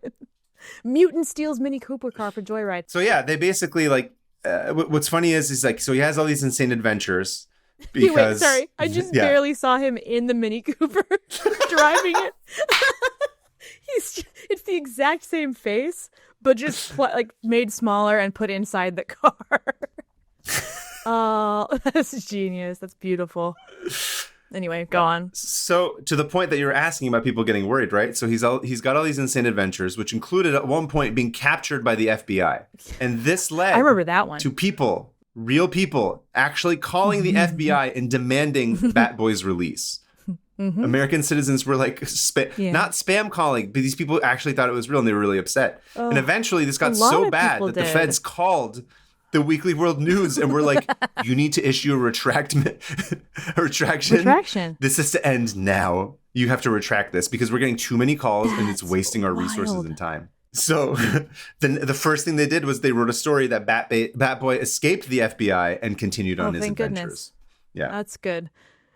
S1: Mutant steals Mini Cooper car for joyride.
S2: So yeah, they basically like, what's funny is like, so he has all these insane adventures because...
S1: Wait, sorry. I just barely saw him in the Mini Cooper driving it. It's the exact same face, but just like made smaller and put inside the car. Oh, that's genius. That's beautiful. Anyway, go on.
S2: So to the point that you're asking about people getting worried, right? So he's got all these insane adventures, which included at one point being captured by the FBI. And this led
S1: I remember that one.
S2: To real people, actually calling the FBI and demanding Batboy's release. Mm-hmm. American citizens were like, not spam calling, but these people actually thought it was real and they were really upset. And eventually this got so bad that the feds called the Weekly World News and we're like, you need to issue a retraction. This is to end now. You have to retract this because we're getting too many calls and it's wasting our resources and time. So then the first thing they did was they wrote a story that Batboy escaped the FBI and continued on his adventures. Goodness. Yeah,
S1: that's good.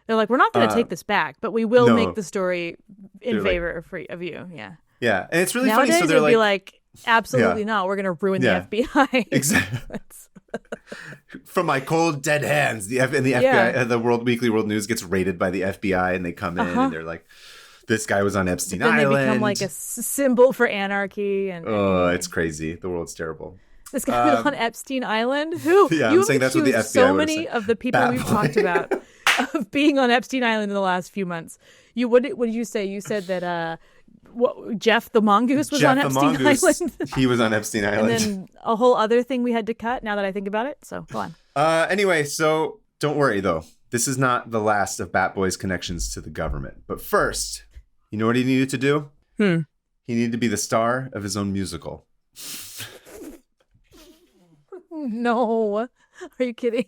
S1: They're like, we're not going to take this back, but we will make the story in favor of you. Yeah.
S2: Yeah, and it's really
S1: Nowadays,
S2: funny. So they're
S1: be like, absolutely not. We're going to ruin the FBI.
S2: Exactly. From my cold dead hands, the FBI, the Weekly World News gets raided by the FBI, and they come in and they're like, "This guy was on Epstein Island."
S1: They become like a symbol for anarchy. And
S2: it's crazy. The world's terrible.
S1: This guy was on Epstein Island. Who?
S2: Yeah, I'm saying that's what the FBI.
S1: So many of the people we've talked about of being on Epstein Island in the last few months. What did you say? You said that. Jeff the mongoose was on Epstein Island.
S2: He was on Epstein Island.
S1: And then a whole other thing we had to cut now that I think about it. So go on.
S2: Anyway, so don't worry though. This is not the last of Batboy's connections to the government. But first, you know what he needed to do? He needed to be the star of his own musical.
S1: No. Are you kidding?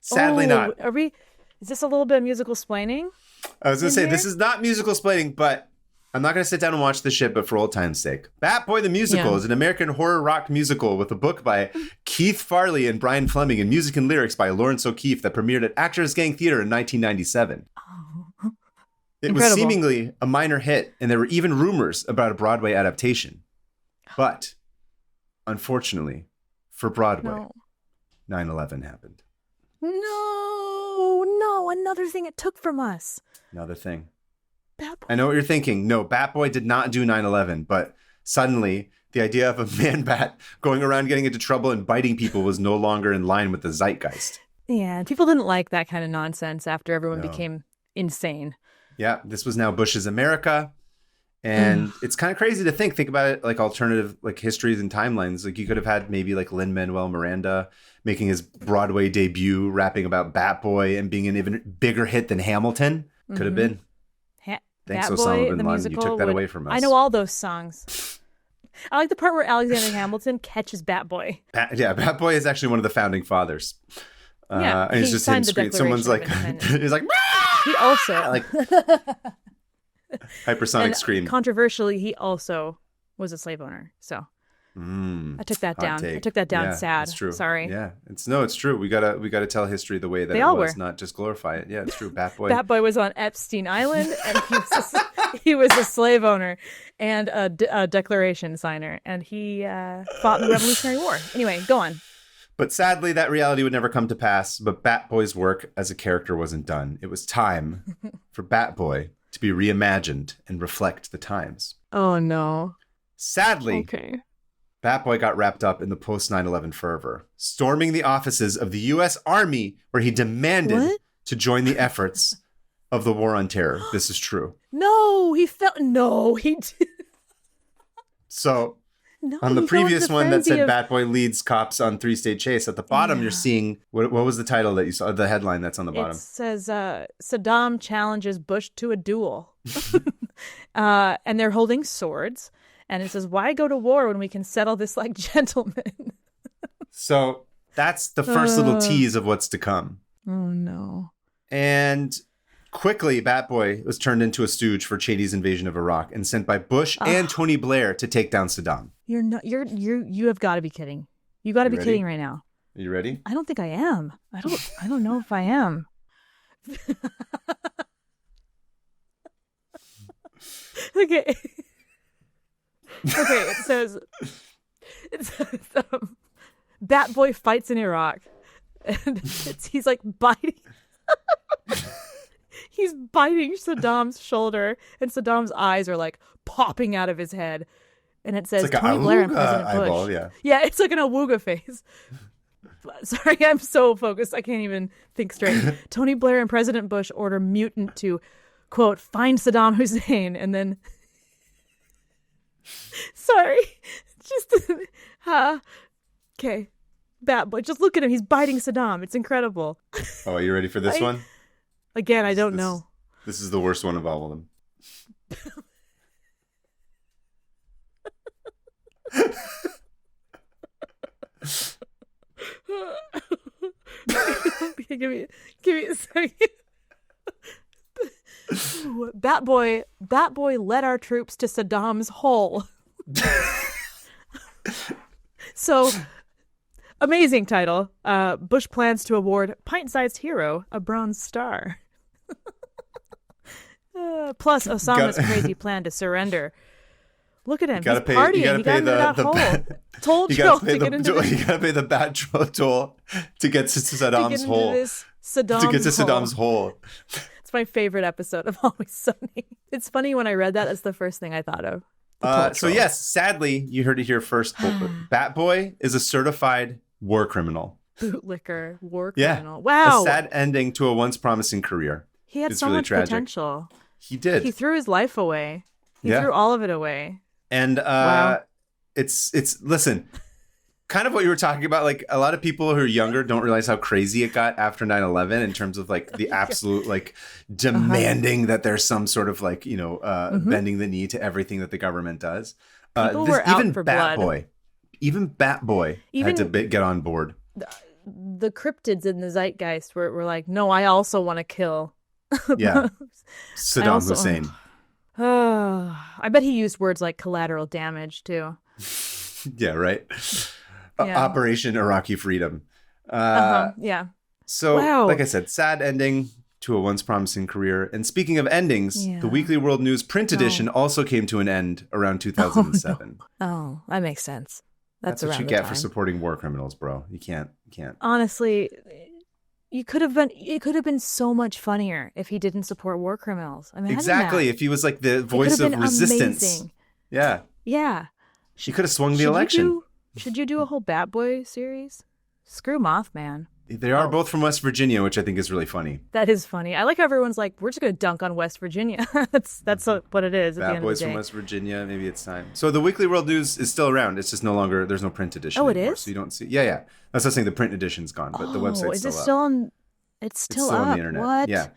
S2: Sadly not.
S1: Is this a little bit of musical splaining?
S2: I was going to say, this is not musical splaining, but I'm not going to sit down and watch this shit, but for old time's sake. Bat Boy the Musical is an American horror rock musical with a book by Keith Farley and Brian Fleming and music and lyrics by Lawrence O'Keefe that premiered at Actors Gang Theater in 1997.
S1: Oh.
S2: It was seemingly a minor hit, and there were even rumors about a Broadway adaptation. But, unfortunately, for Broadway, 9/11 happened.
S1: No, another thing it took from us.
S2: Another thing.
S1: Bat Boy.
S2: I know what you're thinking. No, Bat Boy did not do 9/11, but suddenly the idea of a man bat going around getting into trouble and biting people was no longer in line with the zeitgeist.
S1: Yeah, people didn't like that kind of nonsense after everyone became insane.
S2: Yeah, this was now Bush's America. And it's kind of crazy to think about it like alternative like histories and timelines. Like you could have had maybe like Lin-Manuel Miranda making his Broadway debut, rapping about Bat Boy and being an even bigger hit than Hamilton. Could have been. Thanks, Osama bin Laden. You took that away from us.
S1: I know all those songs. I like the part where Alexander Hamilton catches Bat Boy.
S2: Bat Boy is actually one of the founding fathers. And it's just him screaming. Someone's like, he's like,
S1: he also
S2: like hypersonic scream.
S1: Controversially, he also was a slave owner. So I took that down.
S2: Take.
S1: I took that down. Sad.
S2: It's true.
S1: Sorry.
S2: Yeah, it's true. We gotta tell history the way that it was, not just glorify it. Yeah, it's true. Bat Boy.
S1: Bat Boy was on Epstein Island, and he was a slave owner and a declaration signer, and he fought in the Revolutionary War. Anyway, go on.
S2: But sadly, that reality would never come to pass. But Bat Boy's work as a character wasn't done. It was time for Bat Boy to be reimagined and reflect the times.
S1: Oh no!
S2: Sadly, Bat Boy got wrapped up in the post 9/11 fervor, storming the offices of the U.S. Army, where he demanded to join the efforts of the war on terror. This is true.
S1: No, he did.
S2: So, on the previous one that said Bat Boy leads cops on 3-state chase, at the bottom you're seeing, what was the title that you saw, the headline that's on the bottom?
S1: It says, Saddam challenges Bush to a duel. And they're holding swords. And it says, why go to war when we can settle this like gentlemen? So
S2: that's the first little tease of what's to come.
S1: Oh, no.
S2: And quickly, Bat Boy was turned into a stooge for Cheney's invasion of Iraq and sent by Bush and Tony Blair to take down Saddam.
S1: You have got to be kidding. You got to be kidding right now.
S2: Are you ready?
S1: I don't think I am. I don't know if I am. Okay. It says Bat Boy fights in Iraq, and he's like biting. He's biting Saddam's shoulder, and Saddam's eyes are like popping out of his head. And it says
S2: it's like
S1: Tony Blair and President Bush.
S2: Eyeball,
S1: yeah, it's like an awooga face. Sorry, I'm so focused. I can't even think straight. Tony Blair and President Bush order Mutant to, quote, find Saddam Hussein, and then. Sorry, just okay. Bat Boy, just look at him. He's biting Saddam. It's incredible.
S2: Oh, are you ready for this one?
S1: Again, I don't know.
S2: This is the worst one of all of them.
S1: Give me a second. Bat Boy led our troops to Saddam's hole. So, amazing title. Bush plans to award pint-sized hero a Bronze Star. Plus Osama's crazy plan to surrender. Look at him. He's partying. He got into that hole. Toll troll to get into this.
S2: You gotta pay the bat toll to get to Saddam's hole. To get to Saddam's hole.
S1: It's my favorite episode of Always Sunny. It's funny when I read that. That's the first thing I thought of.
S2: So yes, sadly, you heard it here first. Bat Boy is a certified war criminal.
S1: Bootlicker, war criminal. Wow.
S2: A sad ending to a once promising career.
S1: He had so much potential.
S2: He did.
S1: He threw his life away. He threw all of it away.
S2: And it's listen, kind of what you were talking about. Like a lot of people who are younger don't realize how crazy it got after 9/11 in terms of like the absolute like demanding that there's some sort of like, bending the knee to everything that the government does.
S1: People were out for blood.
S2: even Bat Boy had to get on board.
S1: The cryptids in the zeitgeist were like, no, I also want to kill.
S2: Yeah. Saddam Hussein.
S1: I bet he used words like collateral damage too.
S2: Yeah, right. Operation Iraqi Freedom.
S1: Yeah.
S2: So, like I said, sad ending to a once promising career. And speaking of endings, the Weekly World News print edition also came to an end around 2007.
S1: Oh, that makes sense.
S2: That's what you get for supporting war criminals, bro. You can't.
S1: Honestly, it could have been so much funnier if he didn't support war criminals.
S2: Exactly. If he was like the voice of resistance. Amazing. Yeah.
S1: Yeah.
S2: She could have swung the election.
S1: Should you do a whole Bat Boy series? Screw Mothman.
S2: They are both from West Virginia, which I think is really funny.
S1: That is funny. I like how everyone's like, we're just going to dunk on West Virginia. that's what it is.
S2: Bad Boys from West Virginia. Maybe it's time. So the Weekly World News is still around. It's just no longer, there's no print edition anymore.
S1: It is?
S2: So you don't see. Yeah. That's not saying the print edition's gone, but the website's still up.
S1: Is it still on? It's still up.
S2: On the internet.
S1: What?
S2: Yeah.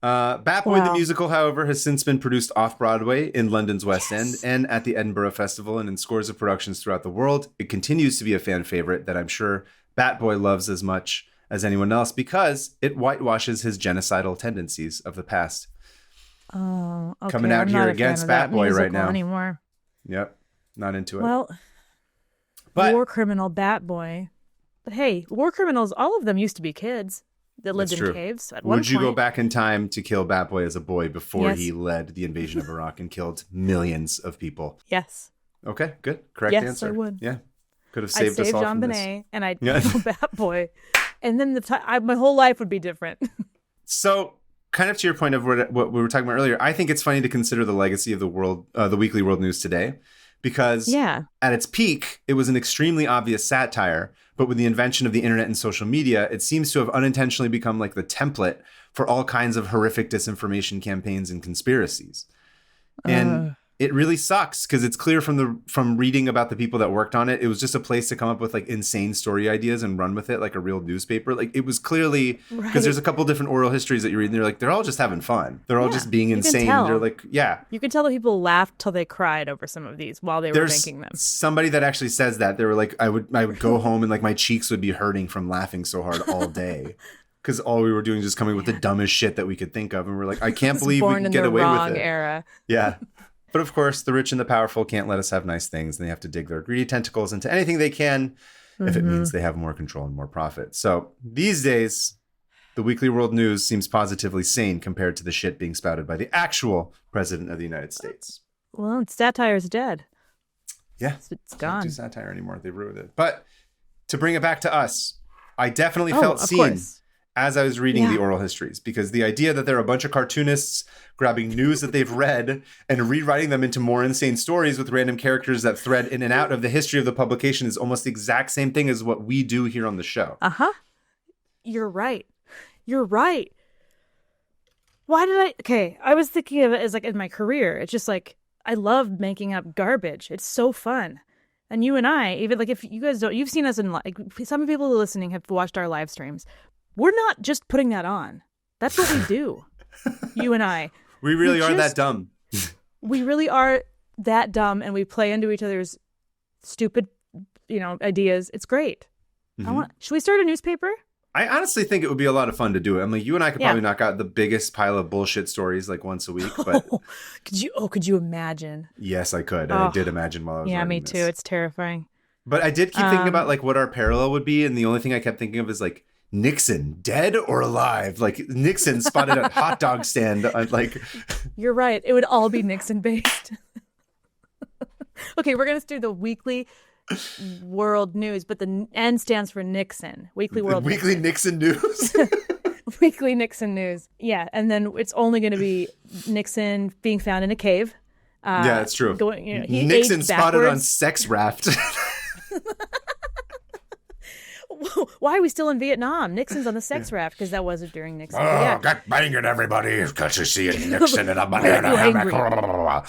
S2: Bat Boy the musical, however, has since been produced off-Broadway in London's West End and at the Edinburgh Festival and in scores of productions throughout the world. It continues to be a fan favorite that I'm sure Bat Boy loves as much as anyone else because it whitewashes his genocidal tendencies of the past.
S1: Oh, okay.
S2: Coming out here against Bat Boy right now.
S1: Anymore.
S2: Yep. Not into it.
S1: Well, war criminal Bat Boy. But hey, war criminals, all of them used to be kids that lived in caves at one point.
S2: Would you go back in time to kill Bat Boy as a boy before he led the invasion of Iraq and killed millions of people?
S1: Yes.
S2: Okay, good. Correct answer.
S1: Yes, I would.
S2: Yeah. Could have saved us all
S1: John
S2: from
S1: Bonet, and I'd kill Bat Boy. And then my whole life would be different.
S2: So, kind of to your point of what we were talking about earlier, I think it's funny to consider the legacy of the Weekly World News today. Because at its peak, it was an extremely obvious satire. But with the invention of the internet and social media, it seems to have unintentionally become like the template for all kinds of horrific disinformation campaigns and conspiracies. And it really sucks because it's clear from reading about the people that worked on it, it was just a place to come up with like insane story ideas and run with it like a real newspaper. Like it was clearly because there's a couple different oral histories that you read and they're like, they're all just having fun. They're all just being insane. They're like, you
S1: can tell that people laughed till they cried over some of these while they were making them.
S2: Somebody that actually says that they were like, I would go home and like my cheeks would be hurting from laughing so hard all day. Because all we were doing is just coming with the dumbest shit that we could think of. And we're like, I can't believe we can get away with it.
S1: Era.
S2: Yeah. But of course, the rich and the powerful can't let us have nice things. And they have to dig their greedy tentacles into anything they can if it means they have more control and more profit. So these days, the Weekly World News seems positively sane compared to the shit being spouted by the actual president of the United States.
S1: Well, satire's dead.
S2: Yeah.
S1: It's gone.
S2: Don't do satire anymore. They ruined it. But to bring it back to us, I definitely felt seen as I was reading the oral histories, because the idea that there are a bunch of cartoonists grabbing news that they've read and rewriting them into more insane stories with random characters that thread in and out of the history of the publication is almost the exact same thing as what we do here on the show.
S1: You're right. I was thinking of it as like in my career. It's just like, I love making up garbage. It's so fun. And you and I, even like if you guys don't, you've seen us in like, some people who are listening have watched our live streams. We're not just putting that on. That's what we do. You and I.
S2: We really are that dumb.
S1: We really are that dumb, and we play into each other's stupid, ideas. It's great. Should we start a newspaper?
S2: I honestly think it would be a lot of fun to do it. I'm like, you and I could probably knock out the biggest pile of bullshit stories like once a week. But
S1: could you imagine?
S2: Yes, I could. I did imagine while I was writing
S1: me too.
S2: This.
S1: It's terrifying.
S2: But I did keep thinking about like what our parallel would be, and the only thing I kept thinking of is like Nixon, dead or alive? Like Nixon spotted at a hot dog stand. Like,
S1: you're right. It would all be Nixon based. Okay, we're gonna do the Weekly World News, but the N stands for Nixon. Weekly World
S2: Weekly Nixon News.
S1: Weekly Nixon News. Yeah, and then it's only going to be Nixon being found in a cave.
S2: Yeah, that's true.
S1: He
S2: Nixon spotted on Sex Raft.
S1: Why are we still in Vietnam? Nixon's on the Sex Raft because that wasn't during Nixon.
S2: Got banging everybody. Can't you see it? Nixon in a banana hammock.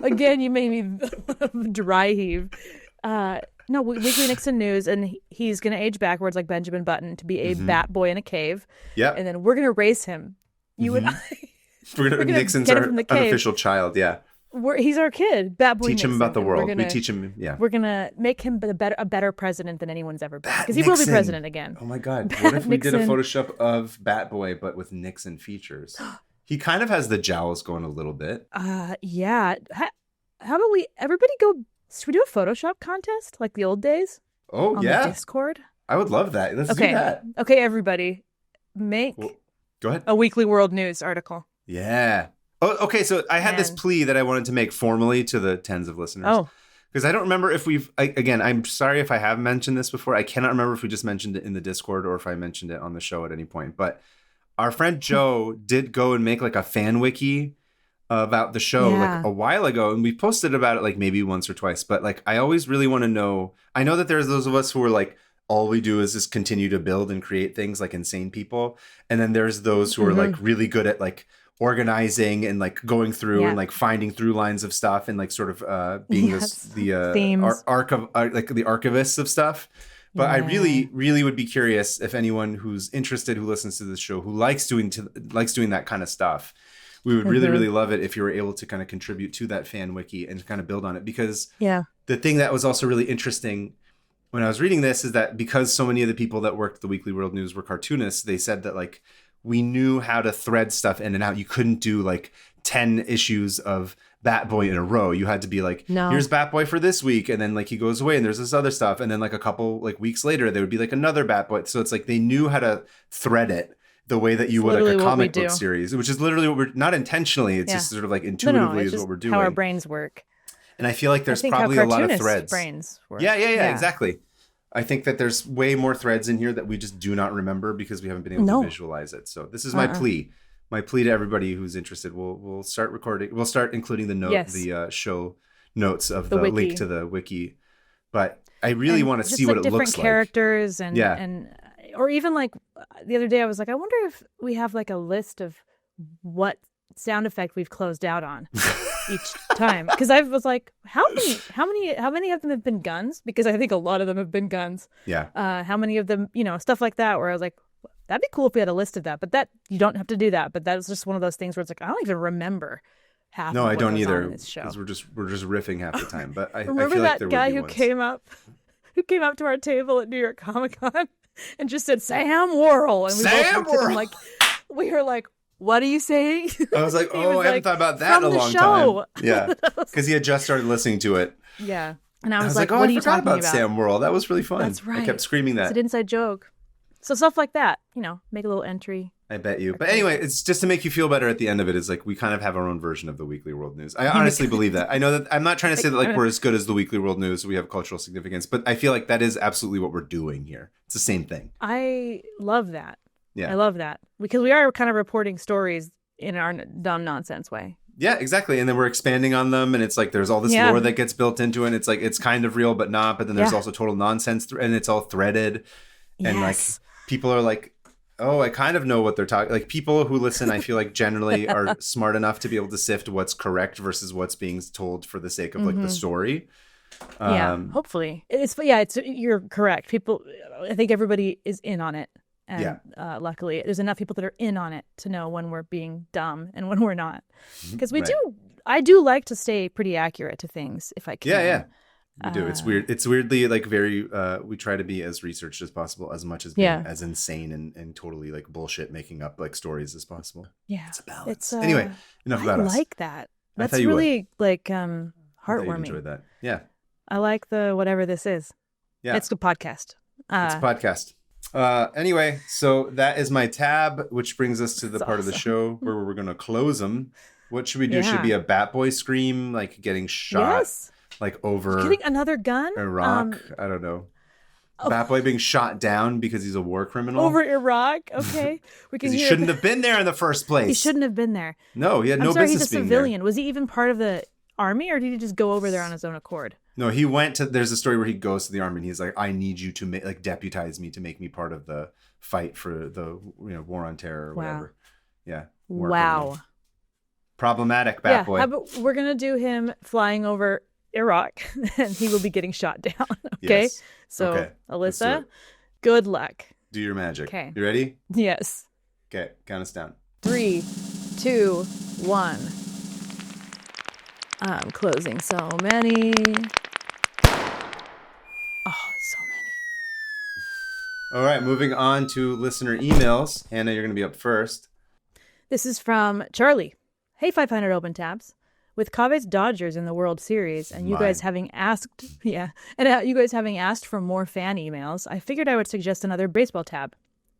S1: Again, you made me dry heave. No, Weekly Nixon News, and he's going to age backwards like Benjamin Button to be a Bat Boy in a cave.
S2: Yep.
S1: And then we're going to raise him. You and I.
S2: Nixon's our unofficial child, yeah.
S1: He's our kid, Bat Boy.
S2: Teach him about the world. We teach him. Yeah,
S1: we're gonna make him a better president than anyone's ever been, because he will be president again.
S2: Oh my God! What if we did a Photoshop of Bat Boy but with Nixon features? He kind of has the jowls going a little bit.
S1: Yeah. How about everybody go? Should we do a Photoshop contest like the old days?
S2: Oh,
S1: on
S2: yeah.
S1: The Discord.
S2: I would love that. Let's do that.
S1: Okay, everybody, make
S2: go ahead.
S1: A Weekly World News article.
S2: Yeah. Oh, okay. So I had this plea that I wanted to make formally to the tens of listeners.
S1: Oh.
S2: Because I don't remember if again, I'm sorry if I have mentioned this before. I cannot remember if we just mentioned it in the Discord or if I mentioned it on the show at any point. But our friend Joe did go and make like a fan wiki about the show like a while ago. And we posted about it like maybe once or twice. But like, I always really want to know. I know that there's those of us who are like, all we do is just continue to build and create things like insane people. And then there's those who are like really good at like organizing and like going through and like finding through lines of stuff and like sort of being the archivists of stuff. But I really would be curious if anyone who's interested, who listens to this show, who likes doing that kind of stuff. We would really love it if you were able to kind of contribute to that fan wiki and kind of build on it, because the thing that was also really interesting when I was reading this is that because so many of the people that worked at the Weekly World News were cartoonists, they said that like we knew how to thread stuff in and out. You couldn't do like 10 issues of Bat Boy in a row. You had to be like, here's Bat Boy for this week. And then like he goes away and there's this other stuff. And then like a couple like weeks later, there would be like another Bat Boy. So it's like they knew how to thread it the way that you would like a comic book series, which is literally what we're not intentionally. It's just sort of like intuitively is what we're doing.
S1: How our brains work.
S2: And I feel like there's probably a lot of threads.
S1: Brains work.
S2: Yeah, exactly. I think that there's way more threads in here that we just do not remember because we haven't been able to visualize it. So this is my plea. My plea to everybody who's interested. We'll start recording. We'll start including the show notes of the link to the wiki. But I really want to see what it looks like.
S1: Different characters and or even like the other day I was like, I wonder if we have like a list of what sound effect we've closed out on each time, because I was like, how many of them have been guns, because I think a lot of them have been guns. How many of them, stuff like that, where I was like, that'd be cool if we had a list of that, but that you don't have to do that. But that was just one of those things where it's like, I don't even remember half. No, I don't either,
S2: because we're just riffing half the time. But I
S1: remember
S2: feel
S1: that
S2: like
S1: guy who came up to our table at New York Comic Con and just said Sam Worrell, and we both looked at him like, we were like, what are you saying?
S2: I was like, I haven't thought about that in a long time. Yeah, because he had just started listening to it.
S1: Yeah, and I was like, what
S2: I
S1: are you
S2: forgot
S1: talking
S2: about Sam Worrell. That was really fun.
S1: That's right.
S2: I kept screaming that.
S1: It's an inside joke. So stuff like that, make a little entry.
S2: I bet you. But anyway, it's just to make you feel better at the end of it, is like we kind of have our own version of the Weekly World News. I honestly believe that. I know that I'm not trying to say that like we're as good as the Weekly World News. We have cultural significance, but I feel like that is absolutely what we're doing here. It's the same thing.
S1: I love that.
S2: Yeah.
S1: I love that, because we are kind of reporting stories in our dumb nonsense way.
S2: Yeah, exactly. And then we're expanding on them, and it's like there's all this lore that gets built into it. And it's like it's kind of real but not, but then there's also total nonsense and it's all threaded. And like people are like, oh, I kind of know what they're talking. Like people who listen, I feel like generally are smart enough to be able to sift what's correct versus what's being told for the sake of like the story.
S1: Hopefully it's you're correct. People, I think everybody is in on it. And luckily, there's enough people that are in on it to know when we're being dumb and when we're not. Because I do like to stay pretty accurate to things if I can.
S2: Yeah. We do. It's weird. It's weirdly like very, we try to be as researched as possible, as much as being as insane and totally like bullshit making up like stories as possible.
S1: Yeah.
S2: It's a balance. Anyway, enough about us.
S1: I like that. That's really like heartwarming.
S2: I enjoyed that. Yeah.
S1: I like the whatever this is. Yeah. It's a podcast.
S2: It's a podcast. Anyway, so that is my tab, which brings us to the part of the show where we're going to close them. What should we do? Should be a Bat Boy scream, like getting shot, like over
S1: getting another gun,
S2: Iraq. I don't know. Bat Boy being shot down because he's a war criminal
S1: over Iraq. Okay, we can.
S2: He shouldn't have been there in the first place.
S1: He shouldn't have been there.
S2: No, he had no business being there. He's a civilian.
S1: Was he even part of the army, or did he just go over there on his own accord?
S2: No, he went to. There's a story where he goes to the army and he's like, "I need you to deputize me to make me part of the fight for the war on terror or whatever." Yeah.
S1: Wow.
S2: Problematic, Bat Boy.
S1: We're gonna do him flying over Iraq, and he will be getting shot down. Okay. Yes. So, Alyssa, good luck.
S2: Do your magic. Okay. You ready?
S1: Yes.
S2: Okay. Count us down.
S1: 3, 2, 1. I'm closing so many. Oh, so many.
S2: All right, moving on to listener emails. Hannah, you're going to be up first.
S1: This is from Charlie. Hey, 500 Open Tabs. With Kaveh's Dodgers in the World Series and you guys having asked, you guys having asked for more fan emails, I figured I would suggest another baseball tab.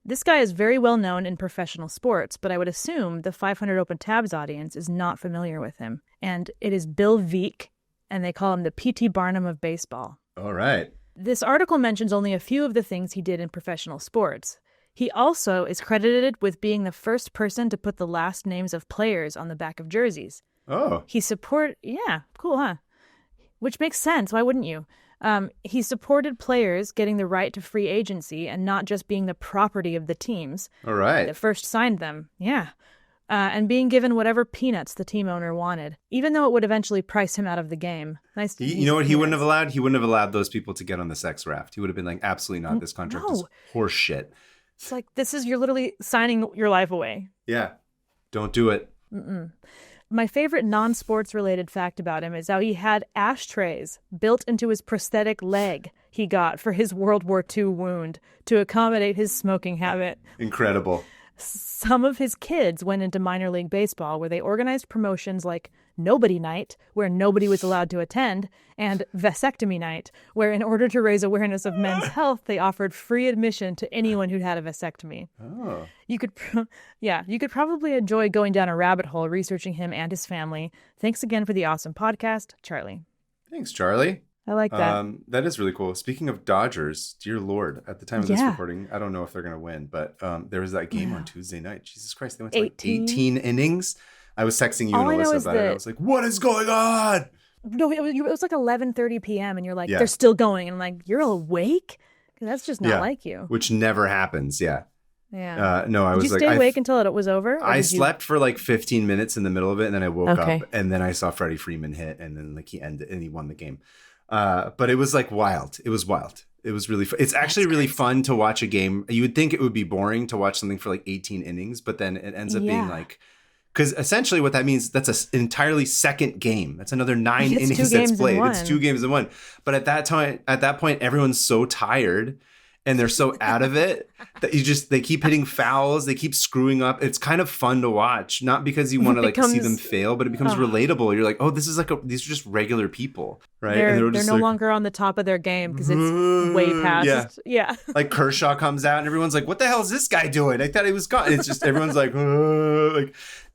S1: This guy is very well known in professional sports, but I would assume the 500 Open Tabs audience is not familiar with him. And it is Bill VEECK, and they call him the P.T. Barnum of baseball.
S2: All right.
S1: This article mentions only a few of the things he did in professional sports. He also is credited with being the first person to put the last names of players on the back of jerseys.
S2: Oh.
S1: Yeah, cool, huh? Which makes sense. Why wouldn't you? He supported players getting the right to free agency and not just being the property of the teams.
S2: All right.
S1: That first signed them. Yeah. And being given whatever peanuts the team owner wanted, even though it would eventually price him out of the game. Nice.
S2: You know what he wouldn't have allowed? He wouldn't have allowed those people to get on the Sex Raft. He would have been like, absolutely not. This contract is horse shit.
S1: It's like, you're literally signing your life away.
S2: Yeah. Don't do it.
S1: Mm-mm. My favorite non-sports related fact about him is how he had ashtrays built into his prosthetic leg he got for his World War II wound to accommodate his smoking habit.
S2: Incredible.
S1: Some of his kids went into minor league baseball where they organized promotions like Nobody Night, where nobody was allowed to attend, and Vasectomy Night, where in order to raise awareness of men's health, they offered free admission to anyone who'd had a vasectomy.
S2: Oh.
S1: You could probably enjoy going down a rabbit hole researching him and his family. Thanks again for the awesome podcast, Charlie.
S2: Thanks, Charlie.
S1: I like that.
S2: That is really cool. Speaking of Dodgers, dear Lord, at the time of this recording, I don't know if they're going to win, but there was that game on Tuesday night. Jesus Christ, they went to 18 innings. I was texting you and Alyssa about it. I was like, what is going on?
S1: No, it was like 11:30 p.m. and you're like, they're still going. And I'm like, you're awake? That's just not like you.
S2: Which never happens, yeah. No, I was
S1: Did you
S2: like,
S1: stay awake until it was over?
S2: I slept for like 15 minutes in the middle of it, and then I woke up, and then I saw Freddie Freeman hit, and then like he ended, and he won the game. But it was like wild. It was wild. It was really fun. It's actually really fun to watch a game. You would think it would be boring to watch something for like 18 innings, but then it ends up being like, because essentially what that means, that's an entirely second game. That's another 9 innings that's played. It's 2 games in one. But at that point, everyone's so tired and they're so out of it that they keep hitting fouls. They keep screwing up. It's kind of fun to watch, not because you want to like see them fail, but it becomes relatable. You're like, oh, this is like these are just regular people, right?
S1: They're no longer on the top of their game because it's way past. Yeah.
S2: Like Kershaw comes out and everyone's like, what the hell is this guy doing? I thought he was gone. It's just everyone's like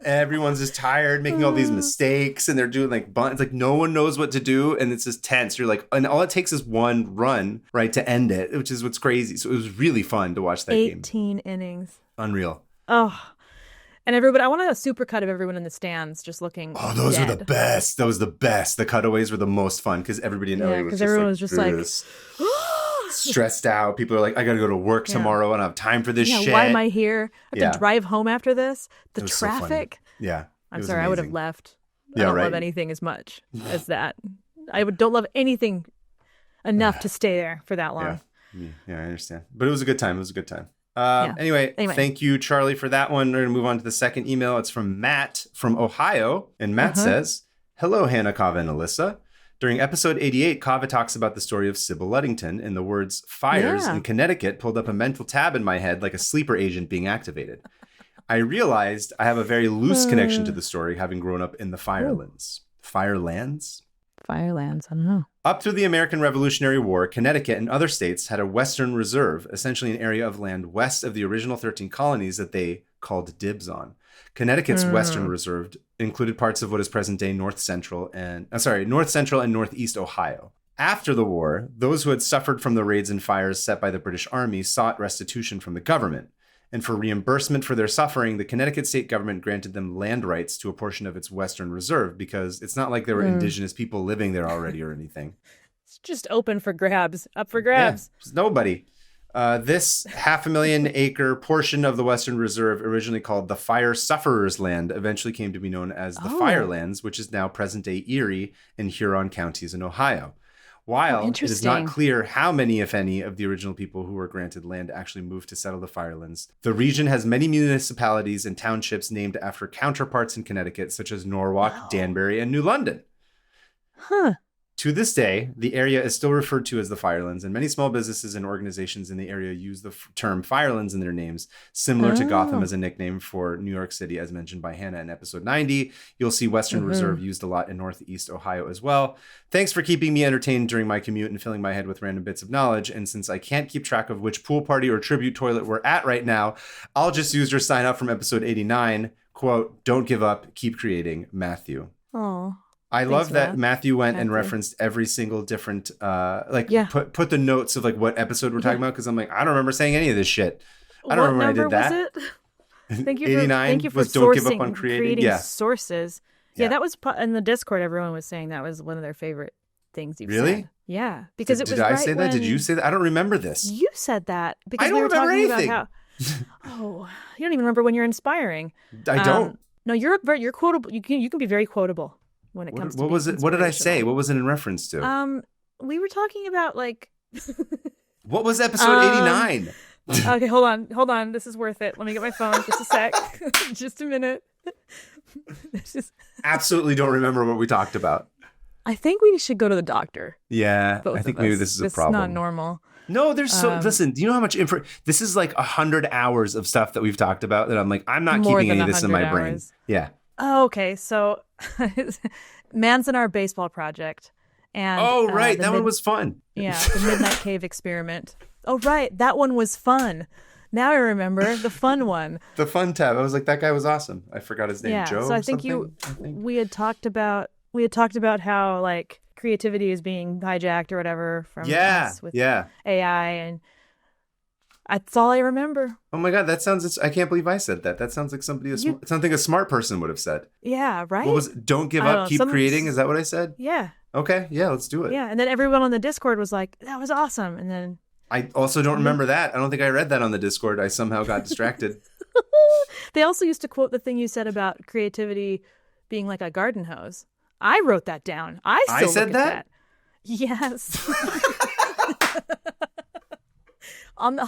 S2: everyone's just tired, making all these mistakes, and they're doing like bunts. It's like no one knows what to do, and it's just tense. You're like, and all it takes is one run, right, to end it, which is what's crazy. So it was really fun to watch that
S1: 18 innings.
S2: Unreal.
S1: Oh. And everybody, I want a super cut of everyone in the stands just looking.
S2: Oh, those were the best. That was the best. The cutaways were the most fun because everybody in LA was just like stressed out. People are like, I got to go to work tomorrow. I don't have time for this shit.
S1: Why am I here? I have to drive home after this. The traffic.
S2: So yeah.
S1: I'm sorry. Amazing. I would have left. I don't love anything as much as that. Don't love anything enough to stay there for that long.
S2: Yeah, I understand. But it was a good time. Anyway, thank you, Charlie, for that one. We're going to move on to the second email. It's from Matt from Ohio. And Matt says, hello, Hannah, Kaveh, and Alyssa. During episode 88, Kaveh talks about the story of Sybil Ludington, and the words fires in Connecticut pulled up a mental tab in my head like a sleeper agent being activated. I realized I have a very loose connection to the story, having grown up in the Firelands. Firelands?
S1: Firelands, I don't know.
S2: Up through the American Revolutionary War, Connecticut and other states had a Western Reserve, essentially an area of land west of the original 13 colonies that they called dibs on. Connecticut's Western Reserve included parts of what is present-day North Central and Northeast Ohio. After the war, those who had suffered from the raids and fires set by the British Army sought restitution from the government. And for reimbursement for their suffering, the Connecticut state government granted them land rights to a portion of its Western Reserve because it's not like there were indigenous people living there already or anything.
S1: It's just open for grabs, up for grabs.
S2: Yeah, nobody. This 500,000-acre portion of the Western Reserve, originally called the Fire Sufferers Land, eventually came to be known as the Firelands, which is now present-day Erie and Huron counties in Ohio. While it is not clear how many, if any, of the original people who were granted land actually moved to settle the Firelands, the region has many municipalities and townships named after counterparts in Connecticut, such as Norwalk, Danbury, and New London.
S1: Huh.
S2: To this day, the area is still referred to as the Firelands, and many small businesses and organizations in the area use the term Firelands in their names, similar to Gotham as a nickname for New York City, as mentioned by Hannah in episode 90. You'll see Western Reserve used a lot in Northeast Ohio as well. Thanks for keeping me entertained during my commute and filling my head with random bits of knowledge. And since I can't keep track of which pool party or tribute toilet we're at right now, I'll just use your sign up from episode 89. Quote, "Don't give up, keep creating, Matthew."
S1: Oh.
S2: I love that Matthew went and referenced every single different, put the notes of like what episode we're talking about. Cause I'm like, I don't remember saying any of this shit. I don't remember when I did that.
S1: Was it? Thank you
S2: 89
S1: for
S2: was Don't Give Up on Creating.
S1: Sources. Yeah, that was in the Discord. Everyone was saying that was one of their favorite things you've said. Yeah. Because it was
S2: Did I say that? Did you say that? I don't remember this.
S1: You said that. Because
S2: I don't remember anything.
S1: About how, you don't even remember when you're inspiring.
S2: I don't.
S1: No, you're quotable. You can be very quotable. When it comes to
S2: what was it? What did I say? What was it in reference to?
S1: We were talking about like.
S2: What was episode 89?
S1: Okay, hold on. This is worth it. Let me get my phone. Just a sec. Just a minute.
S2: Absolutely don't remember what we talked about.
S1: I think we should go to the doctor.
S2: Yeah, I think maybe this is a problem.
S1: It's not normal.
S2: No, there's listen, do you know how much info? This is like 100 hours of stuff that we've talked about that I'm like, I'm not keeping any of this in my brain. Yeah.
S1: Oh, okay. So Man's in our baseball project. And
S2: right. That one was fun.
S1: Yeah. The Midnight Cave experiment. Oh, right. That one was fun. Now I remember the fun one.
S2: The fun tab. I was like, that guy was awesome. I forgot his name.
S1: Yeah.
S2: Joe.
S1: So I think we had talked about how like creativity is being hijacked or whatever from us with AI, and that's all I remember.
S2: Oh my God, that sounds, I can't believe I said that. That sounds like something a smart person would have said.
S1: Yeah, right?
S2: What was it? Don't give up, keep creating? Is that what I said?
S1: Yeah.
S2: Okay, yeah, let's do it.
S1: Yeah, and then everyone on the Discord was like, that was awesome. And then
S2: I also don't remember that. I don't think I read that on the Discord. I somehow got distracted.
S1: They also used to quote the thing you said about creativity being like a garden hose. I wrote that down. I said that? Yes. On the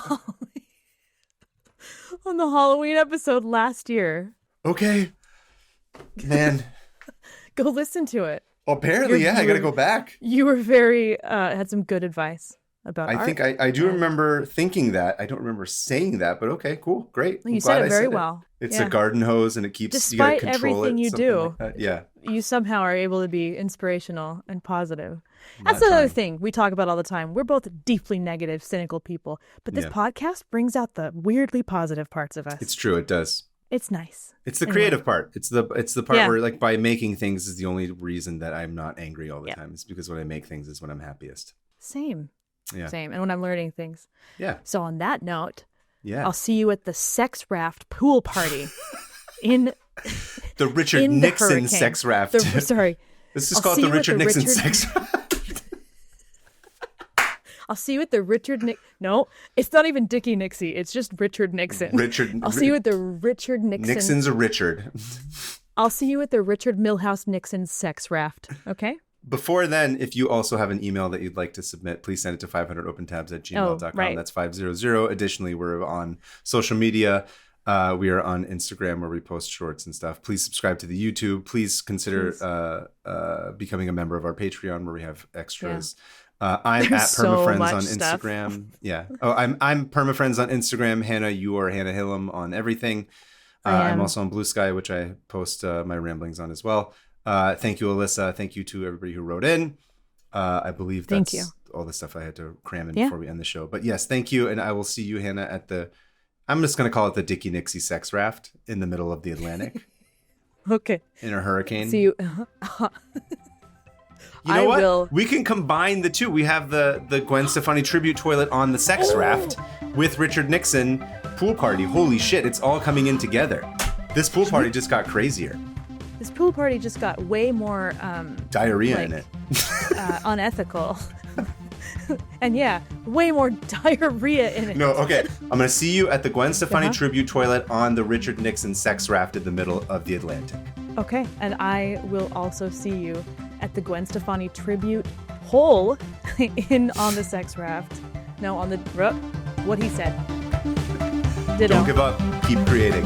S1: Halloween episode last year.
S2: Okay. Man.
S1: Go listen to it.
S2: Well, apparently, I got to go back.
S1: You were very, had some good advice about art.
S2: I think I do remember thinking that. I don't remember saying that, but okay, cool, great.
S1: You said it very well.
S2: It's a garden hose and it keeps,
S1: despite
S2: you control
S1: everything you do,
S2: like
S1: you somehow are able to be inspirational and positive. That's another thing we talk about all the time. We're both deeply negative, cynical people, but this podcast brings out the weirdly positive parts of us.
S2: It's true. It does.
S1: It's nice.
S2: It's the creative part. It's the part where like by making things is the only reason that I'm not angry all the time. It's because when I make things is when I'm happiest.
S1: Same.
S2: Yeah.
S1: Same. And when I'm learning things.
S2: Yeah.
S1: So on that note, I'll see you at the Sex Raft pool party in
S2: the Richard Nixon Sex Raft.
S1: Sorry.
S2: Let's just call it the Richard Nixon Sex Raft.
S1: I'll see you at the No, it's not even Dickie Nixie. It's just Richard Nixon. I'll see you at the Richard Nixon.
S2: Nixon's a Richard.
S1: I'll see you at the Richard Milhouse Nixon Sex Raft. Okay?
S2: Before then, if you also have an email that you'd like to submit, please send it to 500opentabs@gmail.com.
S1: Right.
S2: That's 500. Additionally, we're on social media. We are on Instagram where we post shorts and stuff. Please subscribe to the YouTube. Please consider becoming a member of our Patreon where we have extras. I'm at PermaFriends on Instagram.
S1: Stuff.
S2: Yeah. Oh, I'm PermaFriends on Instagram. Hannah, you are Hannah Hillam on everything. I'm also on Blue Sky, which I post my ramblings on as well. Thank you, Alyssa. Thank you to everybody who wrote in. I believe that's all the stuff I had to cram in before we end the show. But yes, thank you. And I will see you, Hannah, at I'm just going to call it the Dickie Nixie Sex Raft in the middle of the Atlantic.
S1: Okay.
S2: In a hurricane.
S1: See you.
S2: You know what? We can combine the two. We have the Gwen Stefani tribute toilet on the Sex Raft with Richard Nixon pool party. Holy shit, it's all coming in together. This pool party just got crazier.
S1: This pool party just got way more
S2: diarrhea in it.
S1: Unethical. And way more diarrhea in it.
S2: No, okay. I'm going to see you at the Gwen Stefani tribute toilet on the Richard Nixon Sex Raft in the middle of the Atlantic. Okay.
S1: And I will also see you at the Gwen Stefani tribute hole on the Sex Raft. No, on the what he said. Ditto.
S2: Don't give up. Keep creating.